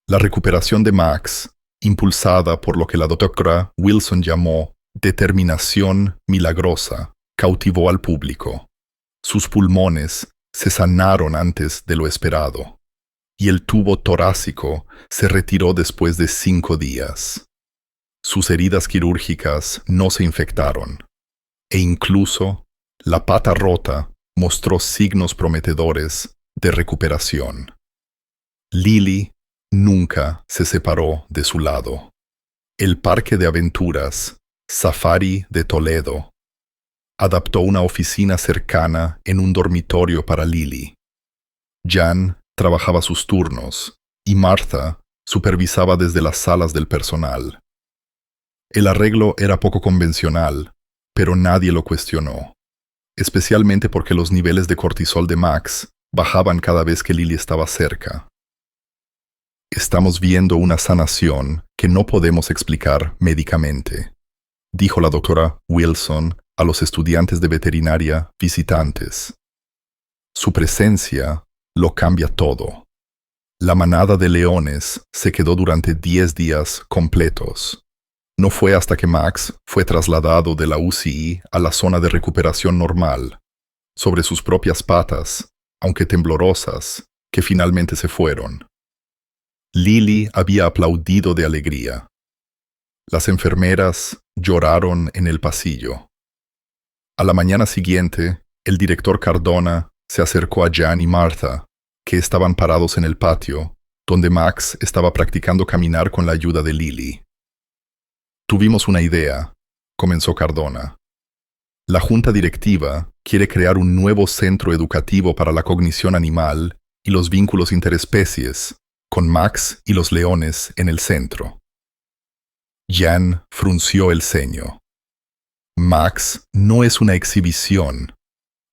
La recuperación de Max, impulsada por lo que la doctora Wilson llamó determinación milagrosa, cautivó al público. Sus pulmones se sanaron antes de lo esperado, y el tubo torácico se retiró después de 5 días. Sus heridas quirúrgicas no se infectaron, e incluso la pata rota mostró signos prometedores de recuperación. Lily nunca se separó de su lado. El parque de aventuras, Safari de Toledo, adaptó una oficina cercana en un dormitorio para Lily. Jan trabajaba sus turnos y Martha supervisaba desde las salas del personal. El arreglo era poco convencional, pero nadie lo cuestionó, especialmente porque los niveles de cortisol de Max bajaban cada vez que Lily estaba cerca. «Estamos viendo una sanación que no podemos explicar médicamente», dijo la doctora Wilson a los estudiantes de veterinaria visitantes. Su presencia lo cambia todo. La manada de leones se quedó durante 10 días completos. No fue hasta que Max fue trasladado de la UCI a la zona de recuperación normal, sobre sus propias patas, aunque temblorosas, que finalmente se fueron. Lily había aplaudido de alegría. Las enfermeras lloraron en el pasillo. A la mañana siguiente, el director Cardona se acercó a Jan y Martha, que estaban parados en el patio, donde Max estaba practicando caminar con la ayuda de Lily. Tuvimos una idea, comenzó Cardona. La junta directiva quiere crear un nuevo centro educativo para la cognición animal y los vínculos interespecies, con Max y los leones en el centro. Jan frunció el ceño. Max no es una exhibición,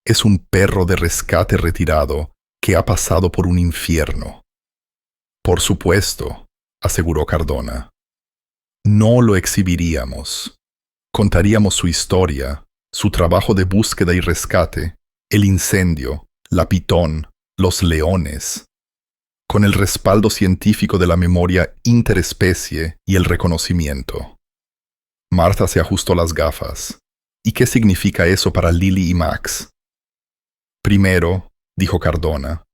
es un perro de rescate retirado que ha pasado por un infierno. Por supuesto, aseguró Cardona. No lo exhibiríamos. Contaríamos su historia, su trabajo de búsqueda y rescate, el incendio, la pitón, los leones, con el respaldo científico de la memoria interespecie y el reconocimiento. Martha se ajustó las gafas. ¿Y qué significa eso para Lily y Max? Primero, dijo Cardona,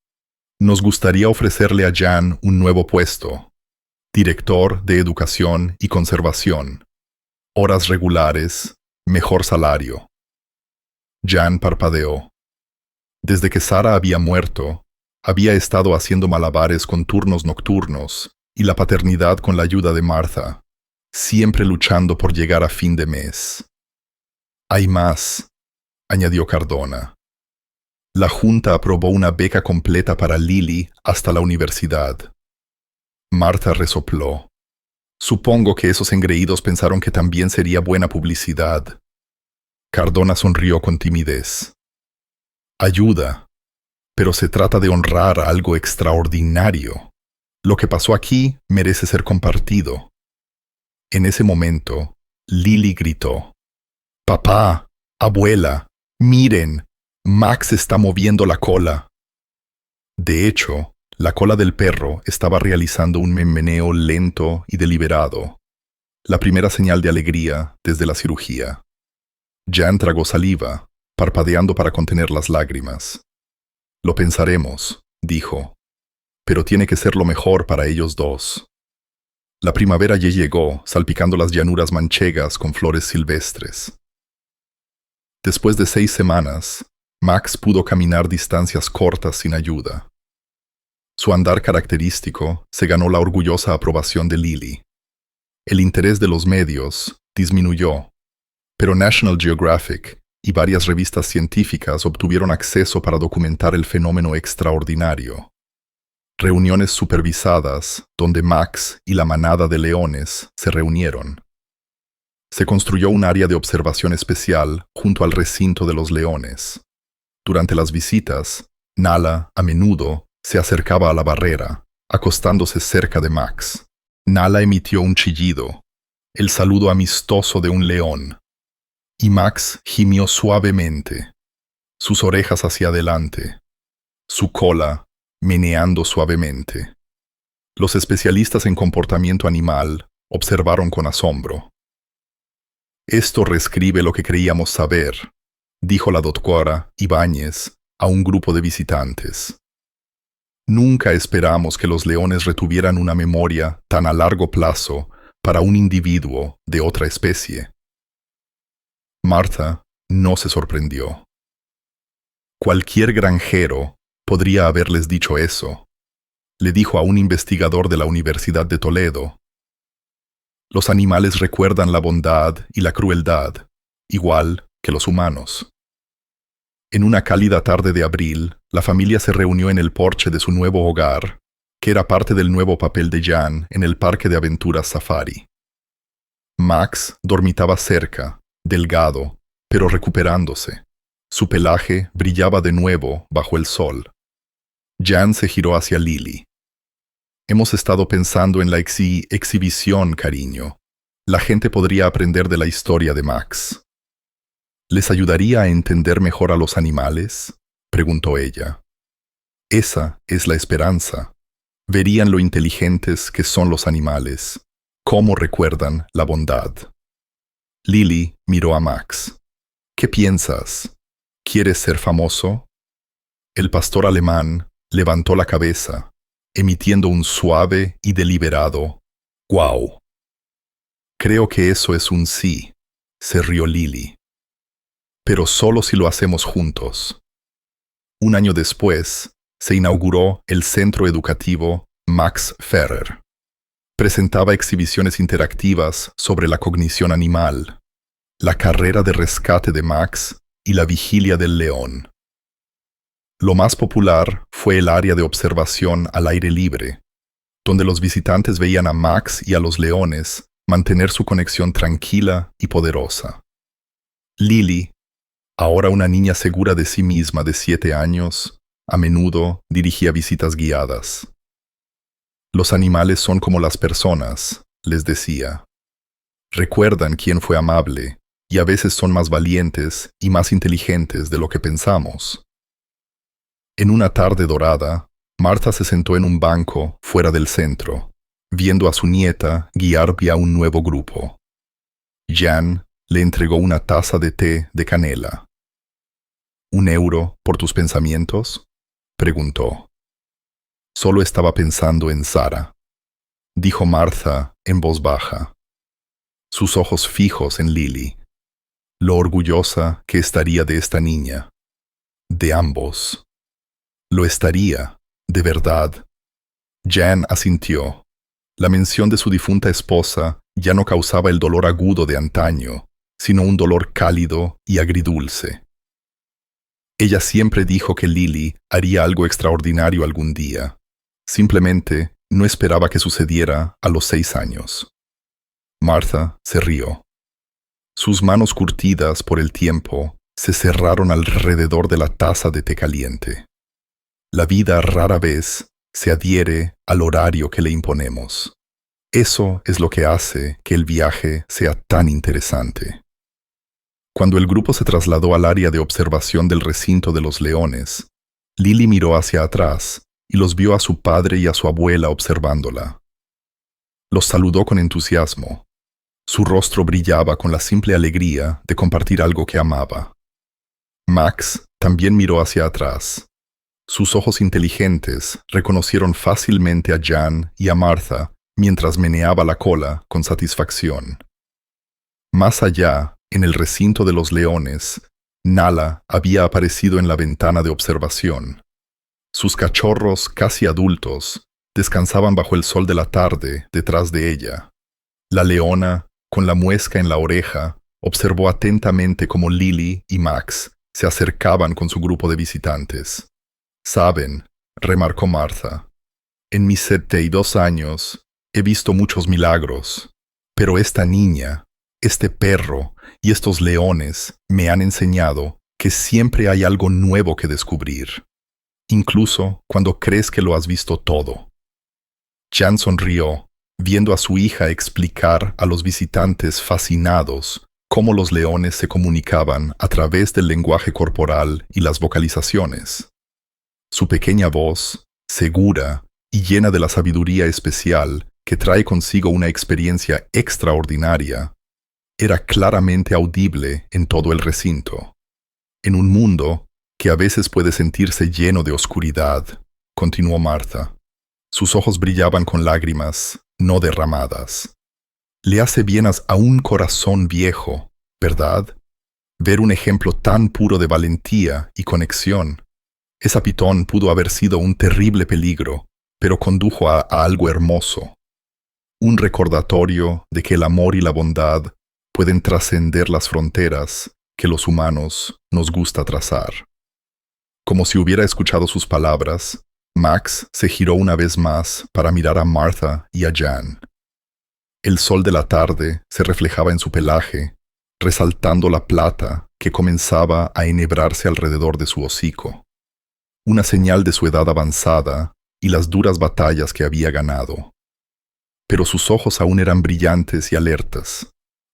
nos gustaría ofrecerle a Jan un nuevo puesto. Director de Educación y Conservación. Horas regulares, mejor salario. Jan parpadeó. Desde que Sara había muerto, había estado haciendo malabares con turnos nocturnos y la paternidad con la ayuda de Martha, siempre luchando por llegar a fin de mes. Hay más, añadió Cardona. La Junta aprobó una beca completa para Lily hasta la universidad. Martha resopló. Supongo que esos engreídos pensaron que también sería buena publicidad. Cardona sonrió con timidez. Ayuda, pero se trata de honrar algo extraordinario. Lo que pasó aquí merece ser compartido. En ese momento, Lily gritó. Papá, abuela, miren, Max está moviendo la cola. De hecho, la cola del perro estaba realizando un meneo lento y deliberado, la primera señal de alegría desde la cirugía. Jan tragó saliva, parpadeando para contener las lágrimas. Lo pensaremos, dijo, pero tiene que ser lo mejor para ellos dos. La primavera ya llegó, salpicando las llanuras manchegas con flores silvestres. Después de 6 semanas, Max pudo caminar distancias cortas sin ayuda. Su andar característico se ganó la orgullosa aprobación de Lily. El interés de los medios disminuyó, pero National Geographic y varias revistas científicas obtuvieron acceso para documentar el fenómeno extraordinario. Reuniones supervisadas donde Max y la manada de leones se reunieron. Se construyó un área de observación especial junto al recinto de los leones. Durante las visitas, Nala, a menudo, se acercaba a la barrera, acostándose cerca de Max. Nala emitió un chillido, el saludo amistoso de un león, y Max gimió suavemente, sus orejas hacia adelante, su cola meneando suavemente. Los especialistas en comportamiento animal observaron con asombro. Esto reescribe lo que creíamos saber, dijo la doctora Ibáñez a un grupo de visitantes. Nunca esperamos que los leones retuvieran una memoria tan a largo plazo para un individuo de otra especie. Martha no se sorprendió. Cualquier granjero podría haberles dicho eso, le dijo a un investigador de la Universidad de Toledo. Los animales recuerdan la bondad y la crueldad, igual que los humanos. En una cálida tarde de abril, la familia se reunió en el porche de su nuevo hogar, que era parte del nuevo papel de Jan en el parque de aventuras Safari. Max dormitaba cerca, delgado, pero recuperándose. Su pelaje brillaba de nuevo bajo el sol. Jan se giró hacia Lily. Hemos estado pensando en la exhibición, cariño. La gente podría aprender de la historia de Max. ¿Les ayudaría a entender mejor a los animales? preguntó ella. Esa es la esperanza. Verían lo inteligentes que son los animales, cómo recuerdan la bondad. Lily miró a Max. ¿Qué piensas? ¿Quieres ser famoso? El pastor alemán levantó la cabeza, emitiendo un suave y deliberado «Guau». Creo que eso es un sí, se rió Lily. Pero solo si lo hacemos juntos. Un año después, se inauguró el centro educativo Max Ferrer. Presentaba exhibiciones interactivas sobre la cognición animal, la carrera de rescate de Max y la vigilia del león. Lo más popular fue el área de observación al aire libre, donde los visitantes veían a Max y a los leones mantener su conexión tranquila y poderosa. Lily, ahora una niña segura de sí misma de 7 años, a menudo dirigía visitas guiadas. Los animales son como las personas, les decía. Recuerdan quién fue amable y a veces son más valientes y más inteligentes de lo que pensamos. En una tarde dorada, Martha se sentó en un banco fuera del centro, viendo a su nieta guiar a un nuevo grupo. Jan le entregó una taza de té de canela. ¿€1 por tus pensamientos?, preguntó. Solo estaba pensando en Sara, dijo Martha en voz baja, sus ojos fijos en Lily, lo orgullosa que estaría de esta niña, de ambos. Lo estaría, de verdad. Jan asintió. La mención de su difunta esposa ya no causaba el dolor agudo de antaño, sino un dolor cálido y agridulce. Ella siempre dijo que Lily haría algo extraordinario algún día. Simplemente no esperaba que sucediera a los 6 años. Martha se rió. Sus manos curtidas por el tiempo se cerraron alrededor de la taza de té caliente. La vida rara vez se adhiere al horario que le imponemos. Eso es lo que hace que el viaje sea tan interesante. Cuando el grupo se trasladó al área de observación del recinto de los leones, Lily miró hacia atrás y los vio a su padre y a su abuela observándola. Los saludó con entusiasmo. Su rostro brillaba con la simple alegría de compartir algo que amaba. Max también miró hacia atrás. Sus ojos inteligentes reconocieron fácilmente a Jan y a Martha mientras meneaba la cola con satisfacción. Más allá, en el recinto de los leones, Nala había aparecido en la ventana de observación. Sus cachorros, casi adultos, descansaban bajo el sol de la tarde detrás de ella. La leona, con la muesca en la oreja, observó atentamente cómo Lily y Max se acercaban con su grupo de visitantes. «Saben», remarcó Martha, «en mis 72 años he visto muchos milagros, pero esta niña, este perro y estos leones me han enseñado que siempre hay algo nuevo que descubrir, incluso cuando crees que lo has visto todo». Jan sonrió, viendo a su hija explicar a los visitantes fascinados cómo los leones se comunicaban a través del lenguaje corporal y las vocalizaciones. Su pequeña voz, segura y llena de la sabiduría especial que trae consigo una experiencia extraordinaria, era claramente audible en todo el recinto. En un mundo que a veces puede sentirse lleno de oscuridad, continuó Martha. Sus ojos brillaban con lágrimas no derramadas. Le hace bien a un corazón viejo, ¿verdad?, ver un ejemplo tan puro de valentía y conexión. Esa pitón pudo haber sido un terrible peligro, pero condujo a algo hermoso. Un recordatorio de que el amor y la bondad pueden trascender las fronteras que los humanos nos gusta trazar. Como si hubiera escuchado sus palabras, Max se giró una vez más para mirar a Martha y a Jan. El sol de la tarde se reflejaba en su pelaje, resaltando la plata que comenzaba a enhebrarse alrededor de su hocico, una señal de su edad avanzada y las duras batallas que había ganado. Pero sus ojos aún eran brillantes y alertas,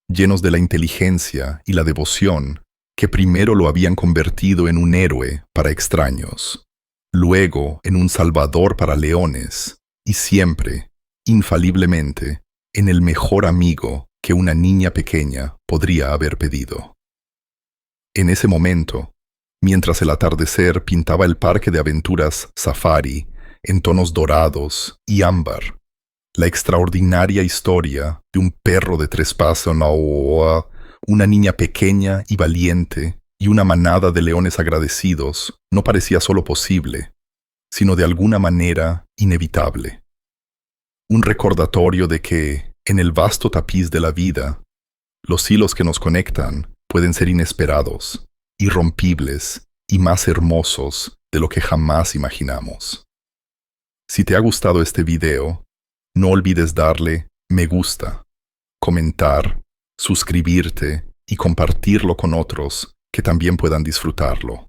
llenos de la inteligencia y la devoción que primero lo habían convertido en un héroe para extraños, luego en un salvador para leones, y siempre, infaliblemente, en el mejor amigo que una niña pequeña podría haber pedido. En ese momento, mientras el atardecer pintaba el parque de aventuras Safari en tonos dorados y ámbar, la extraordinaria historia de un perro de 3 pasos, una niña pequeña y valiente y una manada de leones agradecidos no parecía solo posible, sino de alguna manera inevitable. Un recordatorio de que, en el vasto tapiz de la vida, los hilos que nos conectan pueden ser inesperados, irrompibles y más hermosos de lo que jamás imaginamos. Si te ha gustado este video, no olvides darle me gusta, comentar, suscribirte y compartirlo con otros que también puedan disfrutarlo.